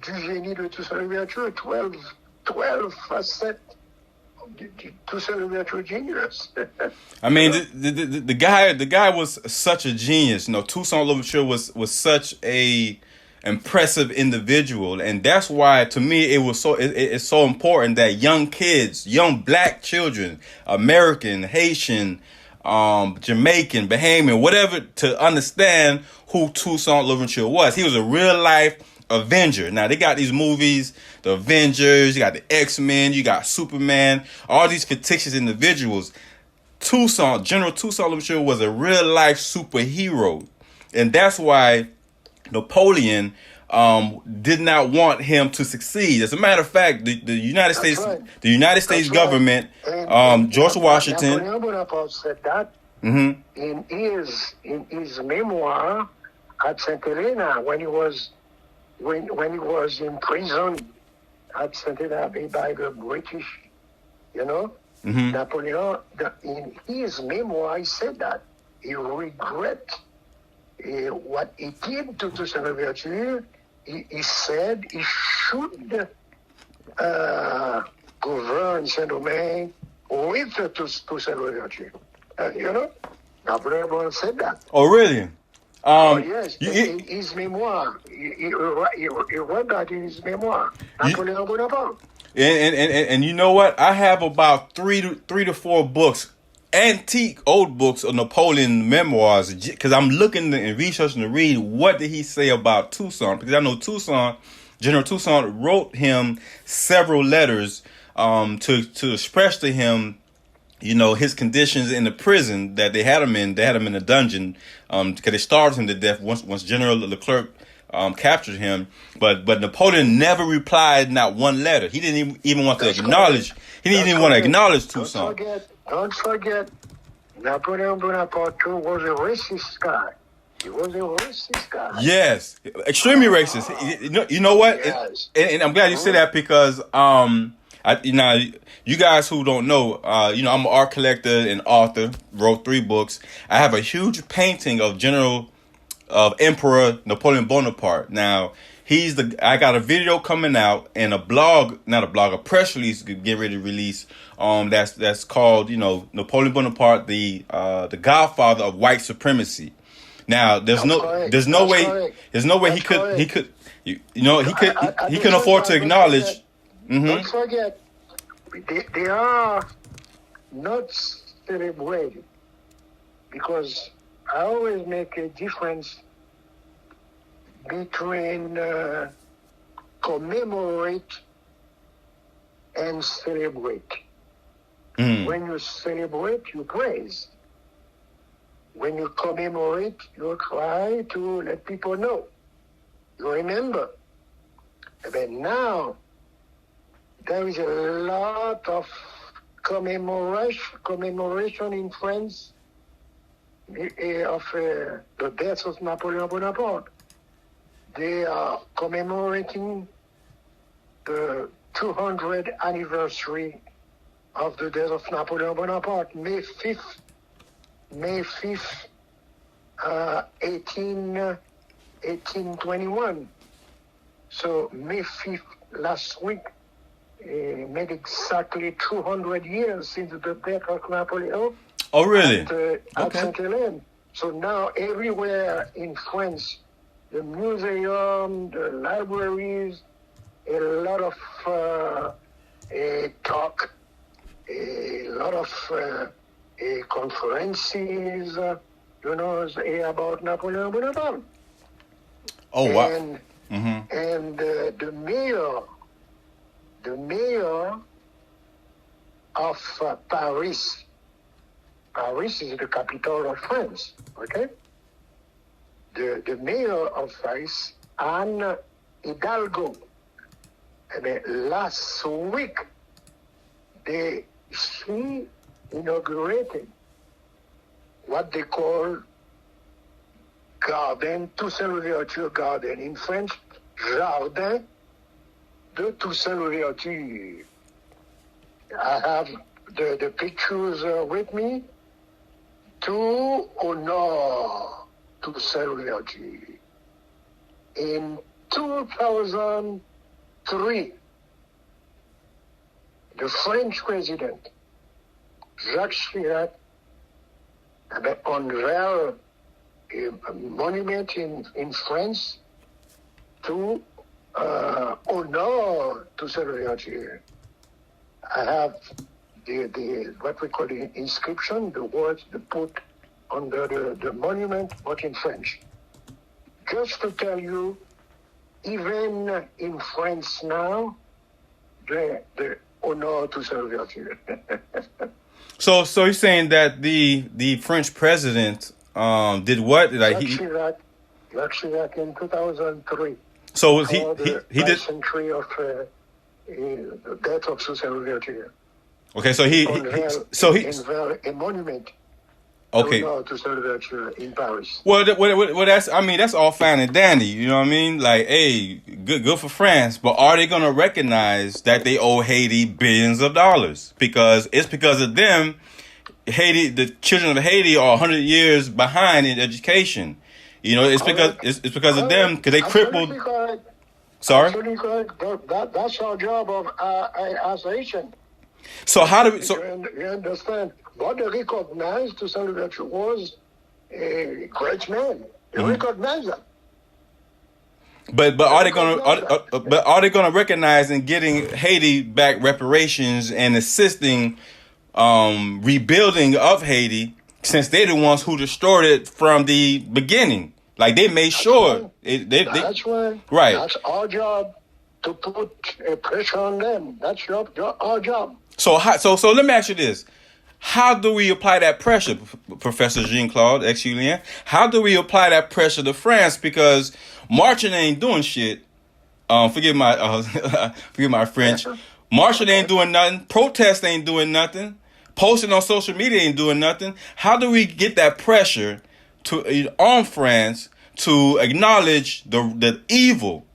du génie de Toussaint Louverture, 12 facets of Toussaint Louverture genius. I mean, the guy was such a genius. You know, Toussaint Louverture was such a impressive individual, and that's why, to me, it's so important that young kids, young black children, American, Haitian, Jamaican, Bahamian, whatever, to understand who Toussaint Louverture was. He was a real life Avenger. Now they got these movies, the Avengers, you got the X-Men, you got Superman, all these fictitious individuals. General Toussaint Louverture was a real life superhero, and that's why Napoleon did not want him to succeed. As a matter of fact, the United States, right. the United States government, George Washington. Napoleon Bonaparte said that in his memoir at St. Helena when he was in prison at St. Helena by the British, Napoleon, in his memoir, he said that he regret what he did to Toussaint Louverture. He said he should govern Saint-Domingue with Toussaint Louverture. Napoleon said that. Oh, really? Yes, in his memoir. He wrote that in his memoir. Napoleon Bonaparte. And you know what? I have about three to four books, antique old books of Napoleon memoirs, because I'm looking and researching to read what did he say about Toussaint, because I know General Toussaint wrote him several letters to express to him, his conditions in the prison that they had him in. They had him in a dungeon because they starved him to death once General Leclerc captured him. But Napoleon never replied, not one letter. He didn't even want to acknowledge. He didn't even want to acknowledge Toussaint. Don't forget, Napoleon Bonaparte was a racist guy. He was a racist guy. Yes, extremely racist. You know what? Yes. And I'm glad you said that because you guys who don't know, I'm an art collector and author. Wrote 3 books. I have a huge painting of Emperor Napoleon Bonaparte. Now I got a video coming out and a press release get ready to release. That's called Napoleon Bonaparte, the Godfather of white supremacy. Now there's no way he couldn't afford to acknowledge. Don't forget, they are not celebrated because I always make a difference between commemorate and celebrate. When you celebrate, you praise. When you commemorate, you try to let people know. You remember. But now, there is a lot of commemoration in France of the death of Napoleon Bonaparte. They are commemorating the 200th anniversary of the death of Napoleon Bonaparte, May 5th, 1821. So May 5th last week made exactly 200 years since the death of Napoleon. Oh, really? At Saint Helene. So now everywhere in France, the museum, the libraries, a lot of talk, a lot of conferences, about Napoleon Bonaparte. Oh, wow. And the mayor of Paris is the capital of France, okay? The mayor of Paris, Anne Hidalgo, last week, she inaugurated what they call Toussaint Louverture Garden. In French, Jardin de Toussaint Louverture. I have the pictures with me to honor Toussaint Louverture. In 2003, the French president, Jacques Chirac, unveiled a monument in France to honor Toussaint Louverture. I have the what we call the inscription, the words they put under the monument, but in French. Just to tell you, even in France now, the honor Toussaint Louverture. So you're saying that the French president did what? Like Jacques Chirac in 2003. So he did century of the death of Toussaint Louverture. Okay, so he unveiled a monument. Okay. To Toussaint Louverture in Paris. Well, that's all fine and dandy. You know what I mean? Like, hey, good for France, but are they gonna recognize that they owe Haiti billions of dollars? Because of them, Haiti, the children of Haiti are 100 years behind in education. You know, it's because of them, because they crippled. Sorry. That's our job as Haitian. So how do we? You understand? But they recognize Toussaint Louverture was a great man. They recognize that. But are they gonna recognize in getting Haiti back reparations and assisting rebuilding of Haiti, since they're the ones who destroyed it from the beginning? Like, they made sure that's right. Right. That's our job, to put pressure on them. That's our job. So let me ask you this. How do we apply that pressure, Professor Jean-Claude, Exulien? How do we apply that pressure to France? Because marching ain't doing shit. Forgive my French. Marching ain't doing nothing. Protest ain't doing nothing. Posting on social media ain't doing nothing. How do we get that pressure on France to acknowledge the evil,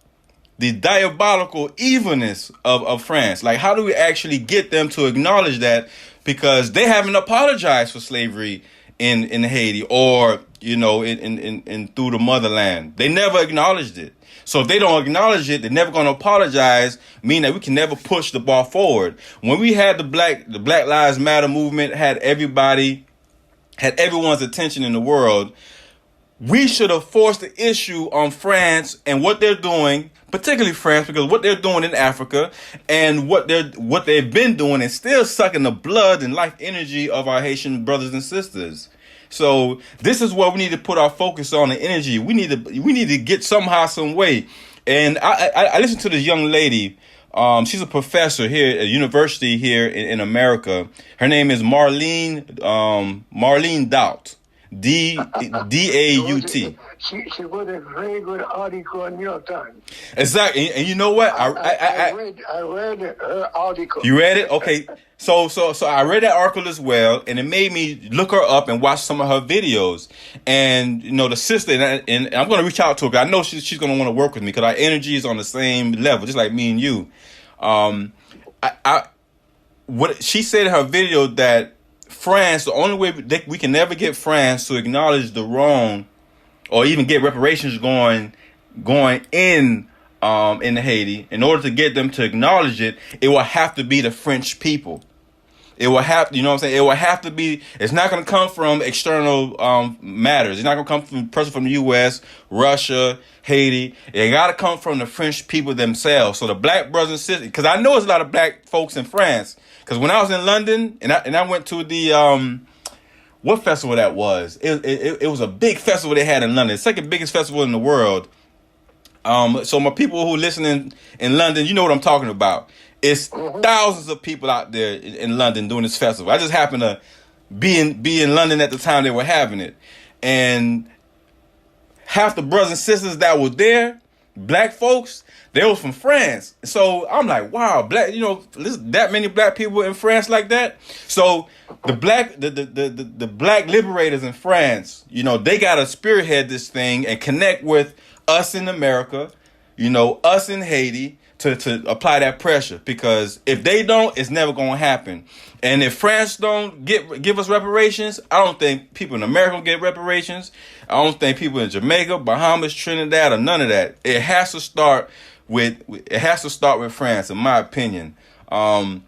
the diabolical evilness of France? Like, how do we actually get them to acknowledge that? Because they haven't apologized for slavery in Haiti or, in through the motherland. They never acknowledged it. So if they don't acknowledge it, they're never going to apologize, meaning that we can never push the ball forward. When we had the Black Lives Matter movement, had everyone's attention in the world, we should have forced the issue on France and what they're doing, particularly France, because what they're doing in Africa and what they've been doing is still sucking the blood and life energy of our Haitian brothers and sisters. So this is what we need to put our focus on, the energy. We need to get somehow, some way. And I listened to this young lady. She's a professor here at a university here in America. Her name is Marlene Daut. Daut. She wrote a very good article in New York Times. Exactly, and you know what? I read her article. You read it? Okay. So I read that article as well, and it made me look her up and watch some of her videos. And the sister, and I'm going to reach out to her. I know she's going to want to work with me because our energy is on the same level, just like me and you. what she said in her video that France, the only way we can never get France to acknowledge the wrong or even get reparations going in Haiti, in order to get them to acknowledge it, it will have to be the French people. It will have, you know what I'm saying? It will have to be, it's not going to come from external matters. It's not going to come from person from the U.S., Russia, Haiti. It got to come from the French people themselves. So the black brothers and sisters, because I know there's a lot of black folks in France. Because when I was in London, and I went to the, what festival that was? It was a big festival they had in London. The second biggest festival in the world. So my people who listening in London, you know what I'm talking about. It's thousands of people out there in London doing this festival. I just happened to be in London at the time they were having it. And half the brothers and sisters that were there, black folks, they was from France. So I'm like, wow, black, that many black people in France like that. So the black liberators in France, they got to spearhead this thing and connect with us in America, us in Haiti, to apply that pressure, because if they don't, it's never going to happen. And if France don't give us reparations, I don't think people in America will get reparations. I don't think people in Jamaica, Bahamas, Trinidad, or none of that. It has to start with France, in my opinion. But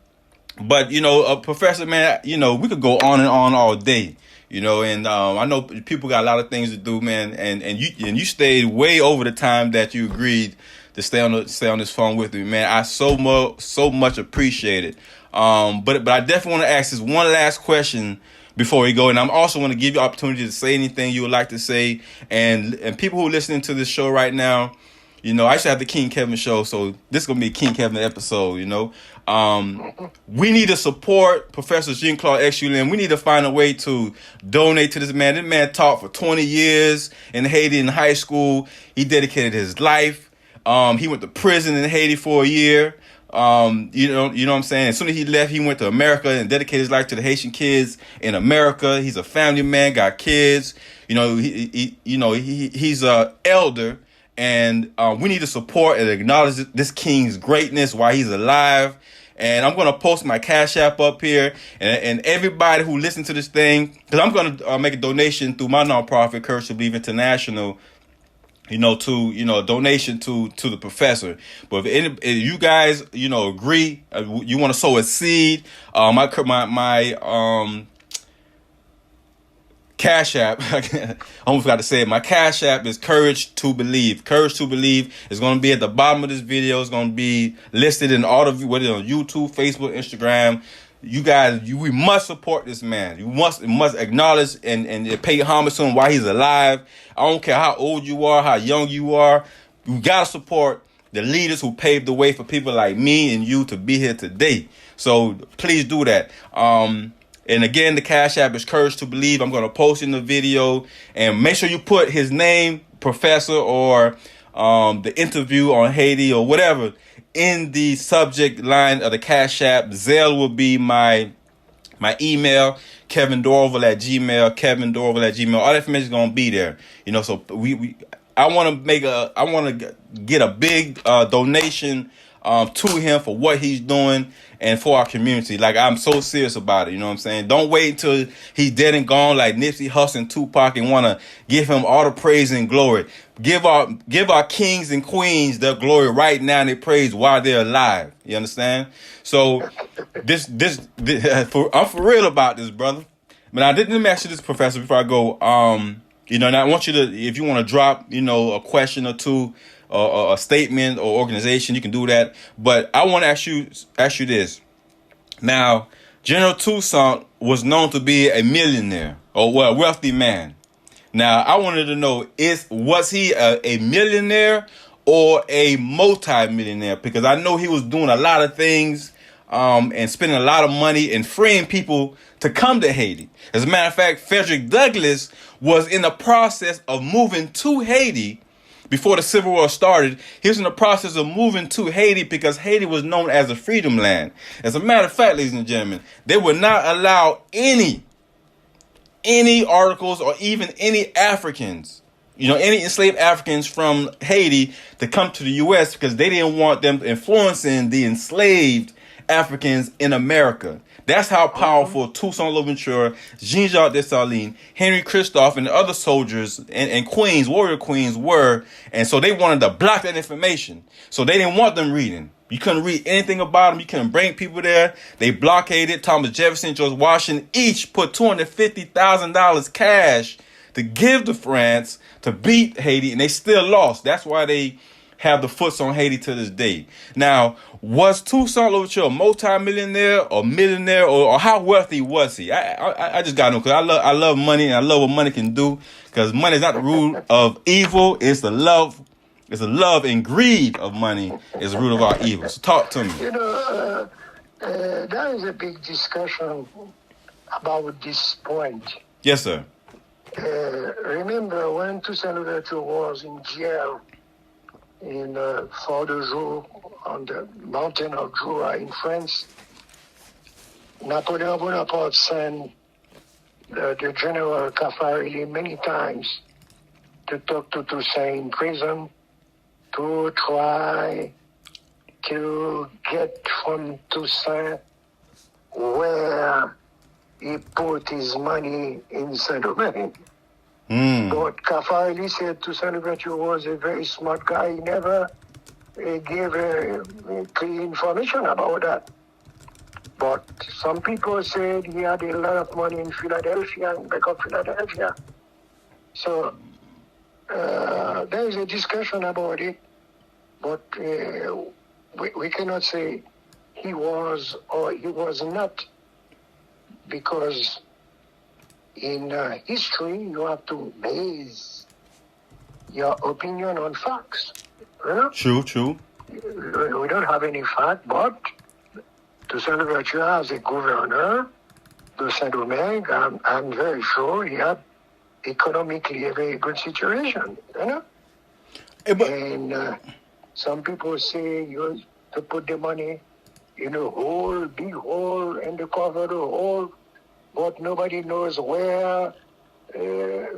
Professor, man, we could go on and on all day. And I know people got a lot of things to do, man, and you stayed way over the time that you agreed to stay on this phone with me, man. I so much appreciate it. But I definitely want to ask this one last question before we go, and I'm also want to give you opportunity to say anything you would like to say, and people who are listening to this show right now, I used to have the King Kevin show, so this is gonna be a King Kevin episode. We need to support Professor Jean-Claude Exulien. We need to find a way to donate to this man. This man taught for 20 years in Haiti in high school. He dedicated his life. He went to prison in Haiti for a year. You know what I'm saying? As soon as he left, he went to America and dedicated his life to the Haitian kids in America. He's a family man, got kids. He's a elder, and we need to support and acknowledge this king's greatness while he's alive. And I'm gonna post my Cash App up here, and everybody who listens to this thing, because I'm gonna make a donation through my nonprofit, Courage to Believe International. To a donation to the professor. But if you guys agree, you want to sow a seed, my Cash App, I almost forgot to say it. My Cash App is Courage to Believe. Courage to Believe is going to be at the bottom of this video. It's going to be listed in all of you, whether it's on YouTube, Facebook, Instagram. You guys, we must support this man. You must acknowledge and pay homage to him while he's alive. I don't care how old you are, how young you are. You gotta support the leaders who paved the way for people like me and you to be here today. So please do that. And again, the Cash App is Courage to Believe. I'm gonna post in the video, and make sure you put his name, Professor, or the interview on Haiti or whatever in the subject line of the Cash App. Zelle will be my email, KevinDorval@gmail. All that information is gonna be there. So I want to get a big donation to him for what he's doing and for our community. Like, I'm so serious about it. You know what I'm saying? Don't wait until he's dead and gone like Nipsey Hussle and Tupac and want to give him all the praise and glory. Give our kings and queens their glory right now and their praise while they're alive. You understand? So I'm for real about this, brother. But I didn't ask you this, Professor, before I go. And I want you to, if you want to drop, a question or two, a statement or organization, you can do that. But I want to ask you this. Now, General Toussaint was known to be a millionaire or a wealthy man. Now, I wanted to know, was he a millionaire or a multi-millionaire? Because I know he was doing a lot of things and spending a lot of money and freeing people to come to Haiti. As a matter of fact, Frederick Douglass was in the process of moving to Haiti before the Civil War started. He was in the process of moving to Haiti because Haiti was known as a freedom land. As a matter of fact, ladies and gentlemen, they would not allow any articles or even any Africans, any enslaved Africans from Haiti to come to the U.S. because they didn't want them influencing the enslaved Africans in America. That's how powerful Toussaint Louverture, Jean-Jacques Dessalines, Henry Christophe, and the other soldiers and queens, warrior queens were. And so they wanted to block that information. So they didn't want them reading. You couldn't read anything about them. You couldn't bring people there. They blockaded. Thomas Jefferson, George Washington each put $250,000 cash to give to France to beat Haiti, and they still lost. That's why they have the foots on Haiti to this day. Now, was Toussaint Louverture a multi-millionaire or millionaire, or how wealthy was he? I just gotta know, because I love money, and I love what money can do, because money is not the root of evil. It's the love and greed of money is the root of our evil. So talk to me. There is a big discussion about this point. Yes, sir. Remember when Toussaint Louverture was in jail in Fort de Joux on the mountain of Jura in France, Napoleon Bonaparte sent the General Caffarelli many times to talk to Toussaint in prison, to try to get from Toussaint where he put his money in Saint-Domingue. But Caffarelli said Toussaint Louverture was a very smart guy. He never gave clear information about that. But some people said he had a lot of money in Philadelphia, in back of Philadelphia. So there is a discussion about it, but we cannot say he was or he was not, because in history you have to base your opinion on facts. You know? True. We don't have any fact, but Toussaint Louverture as a governor de Saint-Domingue, I'm very sure he had economically a very good situation, you know? And some people say you to put the money in a hole, big hole, and to cover the hole, but nobody knows where the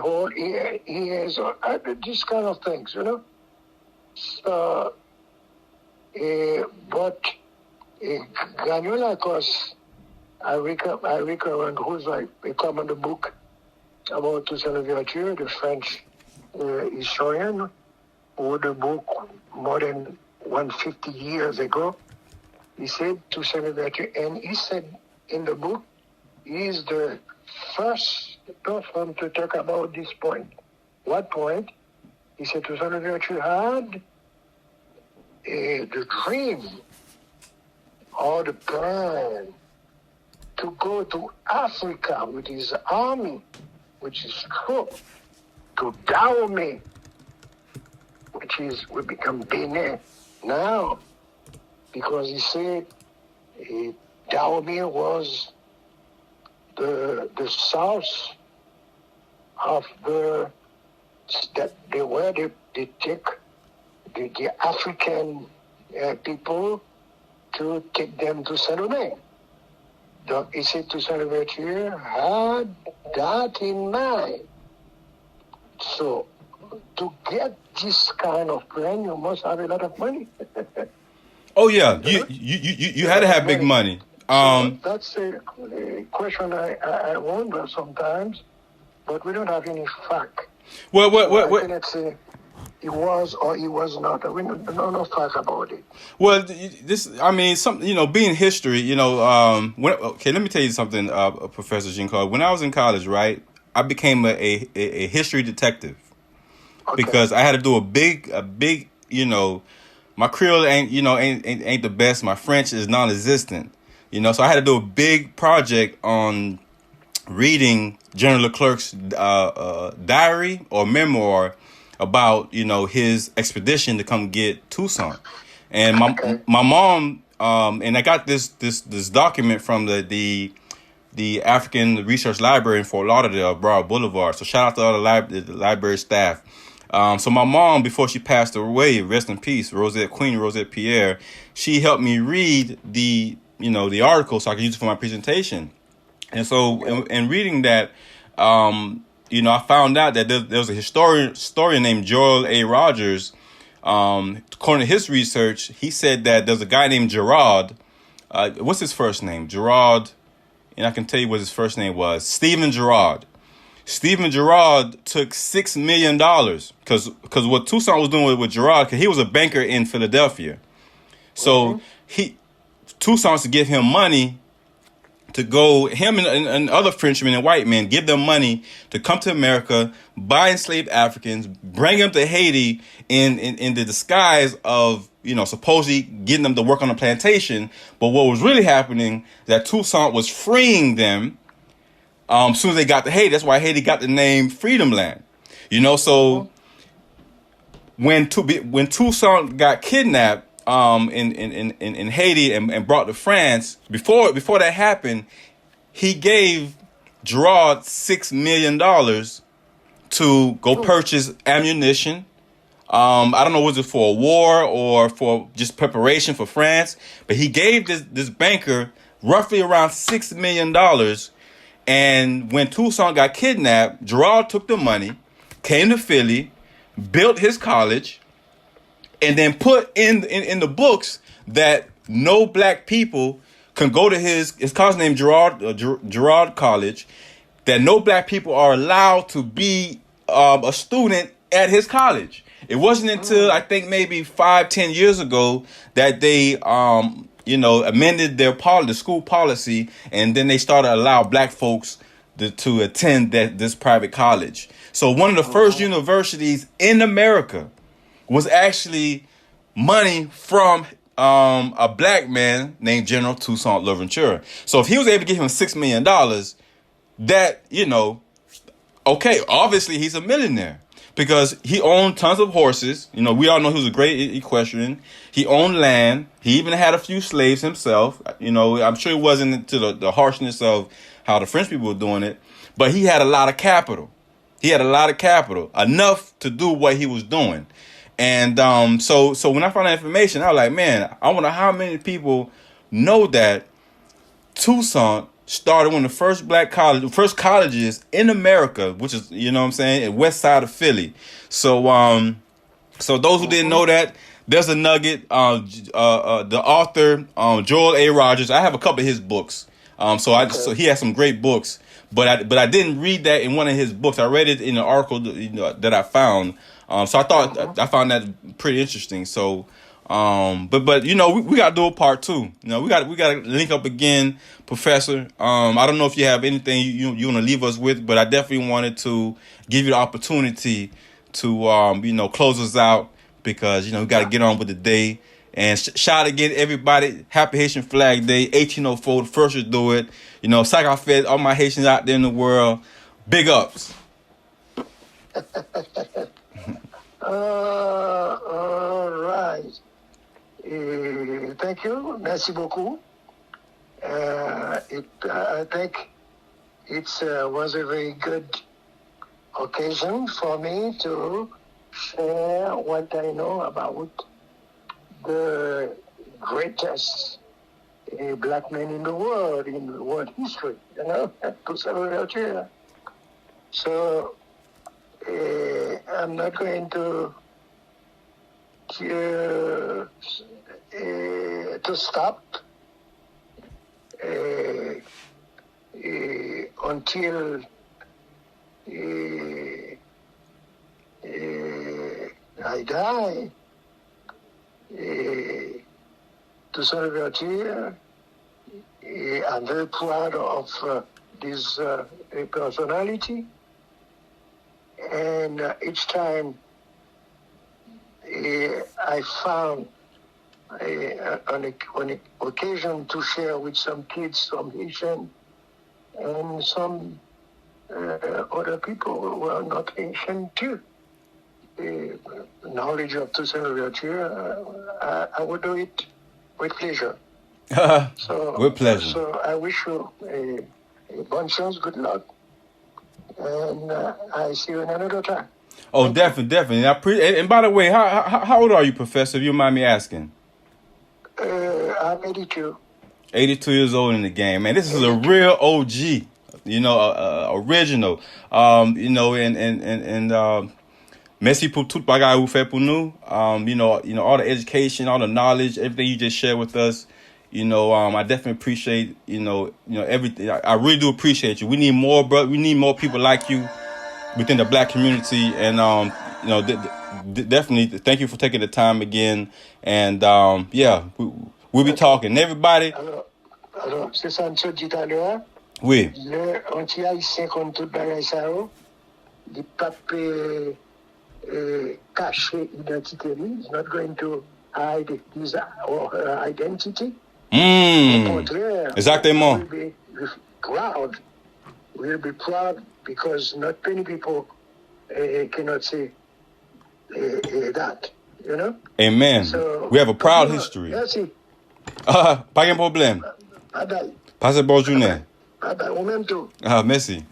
hole is, or these kind of things, you know? So, but Gagnon-Lacoste, I recommend who's like become in the book about Toussaint Louverture, the French historian, who wrote a book more than 150 years ago. He said Toussaint Louverture, and he said in the book, he is the first person to talk about this point. What point? He said Toussaint Louverture had the dream or the plan to go to Africa with his army, which is true, to Dahomey, which is will become Benin now, because he said Dahomey was the south of that they were they take the African people to take them to Saint-Domingue. So he said Toussaint Louverture had that in mind. So to get this kind of plan, you must have a lot of money. Oh yeah, you had to have big money. So that's a question I wonder sometimes, but we don't have any fact. What? I cannot say he was or he was not. We don't know no fact about it. Well, being history, let me tell you something, Professor Jean-Claude. When I was in college, right, I became a history detective. Okay. Because I had to do a big, my Creole ain't the best. My French is non-existent, so I had to do a big project on reading General Leclerc's diary or memoir about, his expedition to come get Toussaint. And my mom, and I got this document from the African Research Library in Fort Lauderdale, Broad Boulevard. So shout out to all the library staff. So my mom, before she passed away, rest in peace, Queen Rosette Pierre, she helped me read the article so I could use it for my presentation. And so in reading that, I found out that there was a historian named Joel A. Rogers, According to his research, he said that there's a guy named Gerard. What's his first name? Gerard. And I can tell you what his first name was. Stephen Gerard. Stephen Gerard took $6 million because what Toussaint was doing with Gerard, because he was a banker in Philadelphia. So Toussaint to give him money to go, him and other Frenchmen and white men, give them money to come to America, buy enslaved Africans, bring them to Haiti in the disguise of, supposedly getting them to work on a plantation. But what was really happening is that Toussaint was freeing them as soon as they got to Haiti. That's why Haiti got the name Freedom Land. So when Toussaint got kidnapped in Haiti and brought to France, before that happened, he gave Gerard $6 million to go purchase ammunition. I don't know, was it for a war or for just preparation for France? But he gave this banker roughly around $6 million. And when Toussaint got kidnapped, Gerard took the money, came to Philly, built his college, and then put in the books that no black people can go to his college named Gerard College, that no black people are allowed to be a student at his college. It wasn't until I think maybe 5-10 years ago that they amended the school policy, and then they started to allow black folks to attend this private college. So one of the first universities in America was actually money from a black man named General Toussaint Louverture. So if he was able to give him $6 million, that, okay, obviously he's a millionaire because he owned tons of horses. We all know he was a great equestrian. He owned land. He even had a few slaves himself. I'm sure it wasn't to the harshness of how the French people were doing it, but he had a lot of capital. Enough to do what he was doing. And so when I found that information, I was like, man, I wonder how many people know that Toussaint started one of the first colleges in America, which is, in west side of Philly. So those who didn't know that, there's a nugget. The author, Joel A. Rogers, I have a couple of his books. So he has some great books, but I didn't read that in one of his books. I read it in an article that I found. So I found that pretty interesting. So, but we got to do a part two. We got to link up again, Professor. I don't know if you have anything you want to leave us with, but I definitely wanted to give you the opportunity to close us out because we got to get on with the day. And shout out again, everybody. Happy Haitian Flag Day, 1804. The first to do it. Sac Fed, all my Haitians out there in the world. Big ups. All right. Thank you. Merci beaucoup. I think it was a very good occasion for me to share what I know about the greatest black man in the world history, Toussaint Louverture. So I'm not going to stop until I die. Toussaint Louverture, I'm very proud of this personality. And each time I found an occasion to share with some kids, some Haitian, and some other people who are not Haitian too, knowledge of Toussaint Louverture, I would do it with pleasure. With pleasure. So I wish you a bonne chance, good luck, and I see you in another time. Oh, definitely. And by the way, how old are you, Professor, if you mind me asking? I'm 82. 82 years old in the game, man. This is a real OG, original. And Merci pour tout bagay vous fait pour nous. You know, all the education, all the knowledge, everything you just shared with us. You know, I definitely appreciate, everything. I really do appreciate you. We need more, bro. We need more people like you within the black community. And, definitely thank you for taking the time again. And, we'll be talking. Everybody. Alors, c'est ça, on se dit à l'heure. Oui. Le anti-haïtien comme tout bagay ça, il pas cacher identité. He's not going to hide his or her identity. Au contraire, Exactement. We'll be proud. We'll be proud because not many people cannot say that, you know? Amen. So, we have a proud history. Merci. Pas de problème. Bye bye. Passez bonne journée. Bye bye. Au même temps. Merci.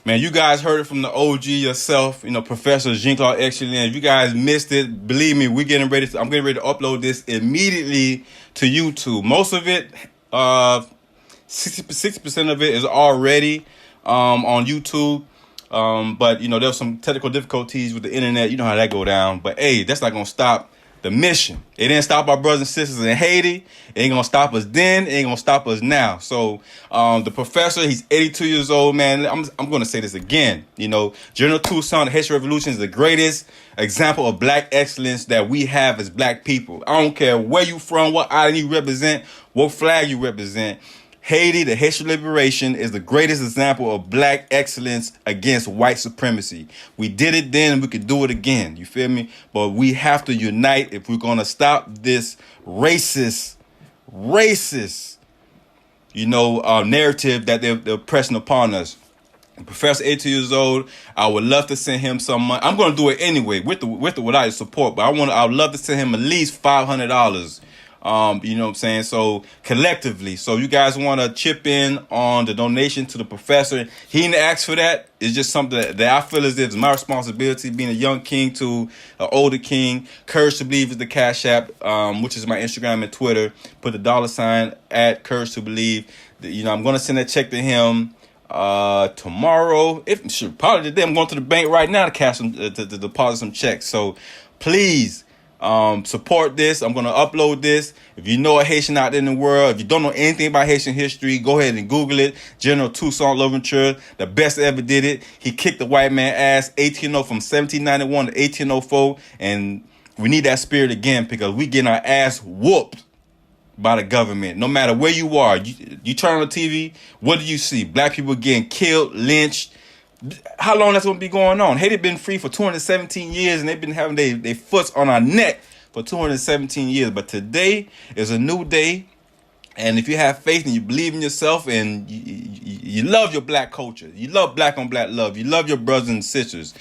Man, you guys heard it from the OG yourself, Professor Jean-Claude Exulien. If you guys missed it, believe me, I'm getting ready to upload this immediately to YouTube. Most of it, 60% of it is already on YouTube. But there was some technical difficulties with the internet. You know how that go down. But hey, that's not gonna stop the mission. It didn't stop our brothers and sisters in Haiti. It ain't gonna stop us then. It ain't gonna stop us now. So the professor, he's 82 years old, man. I'm gonna say this again. General Toussaint, the Haitian Revolution is the greatest example of black excellence that we have as black people. I don't care where you from, what island you represent, what flag you represent. Haiti, the Haitian Liberation, is the greatest example of black excellence against white supremacy. We did it then, we could do it again. You feel me? But we have to unite if we're going to stop this racist, narrative that they're pressing upon us. Professor, 82 years old. I would love to send him some money. I'm going to do it anyway with without his support. But I would love to send him at least $500. You know what I'm saying? So collectively, so you guys want to chip in on the donation to the professor. He didn't ask for that. It's just something that I feel as if it's my responsibility, being a young king to an older king. Courage to Believe is the Cash App, which is my Instagram and Twitter. Put the $ at Courage to Believe. I'm going to send that check to him tomorrow. Probably today. I'm going to the bank right now to cash some, to deposit some checks. So please. Support this. I'm going to upload this. If you know a Haitian out there in the world, if you don't know anything about Haitian history, go ahead and Google it. General Toussaint Louverture, the best that ever did it. He kicked the white man ass 1800 from 1791 to 1804. And we need that spirit again because we getting our ass whooped by the government. No matter where you are, you turn on the TV, what do you see? Black people getting killed, lynched. How long that's going to be going on? Haiti been free for 217 years, and they've been having their foots on our neck for 217 years. But today is a new day, and if you have faith and you believe in yourself and you love your black culture, you love black on black love, you love your brothers and sisters,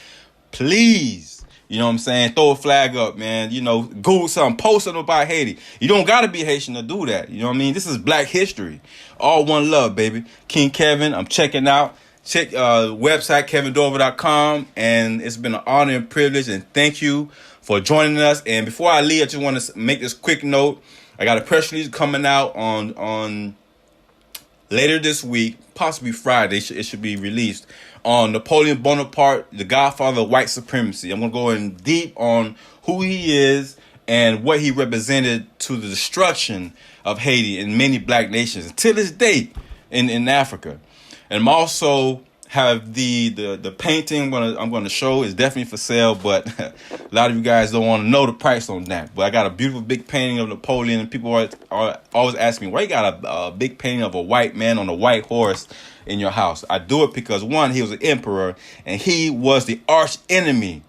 please, you know what I'm saying, throw a flag up, man. Google something, post something about Haiti. You don't got to be Haitian to do that. You know what I mean? This is black history. All one love, baby. King Kevin, I'm checking out. Check website kevindover.com, and it's been an honor and privilege, and thank you for joining us. And before I leave, I just want to make this quick note. I got a press release coming out on later this week, possibly Friday. It should be released on Napoleon Bonaparte, the godfather of white supremacy. I'm going to go in deep on who he is and what he represented to the destruction of Haiti and many black nations until this day in Africa. And I'm also have the painting I'm going to show is definitely for sale, but a lot of you guys don't want to know the price on that. But I got a beautiful big painting of Napoleon, and people are always asking me, why you got a big painting of a white man on a white horse in your house? I do it because, one, he was an emperor, and he was the arch enemy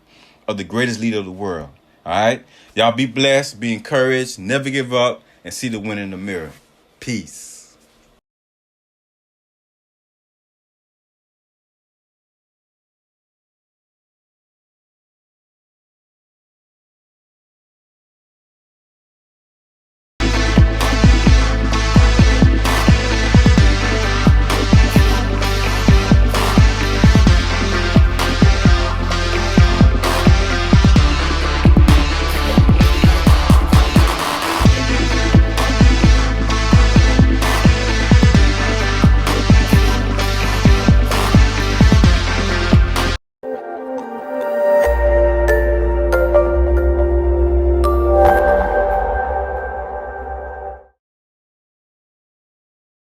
of the greatest leader of the world. All right? Y'all be blessed, be encouraged, never give up, and see the win in the mirror. Peace.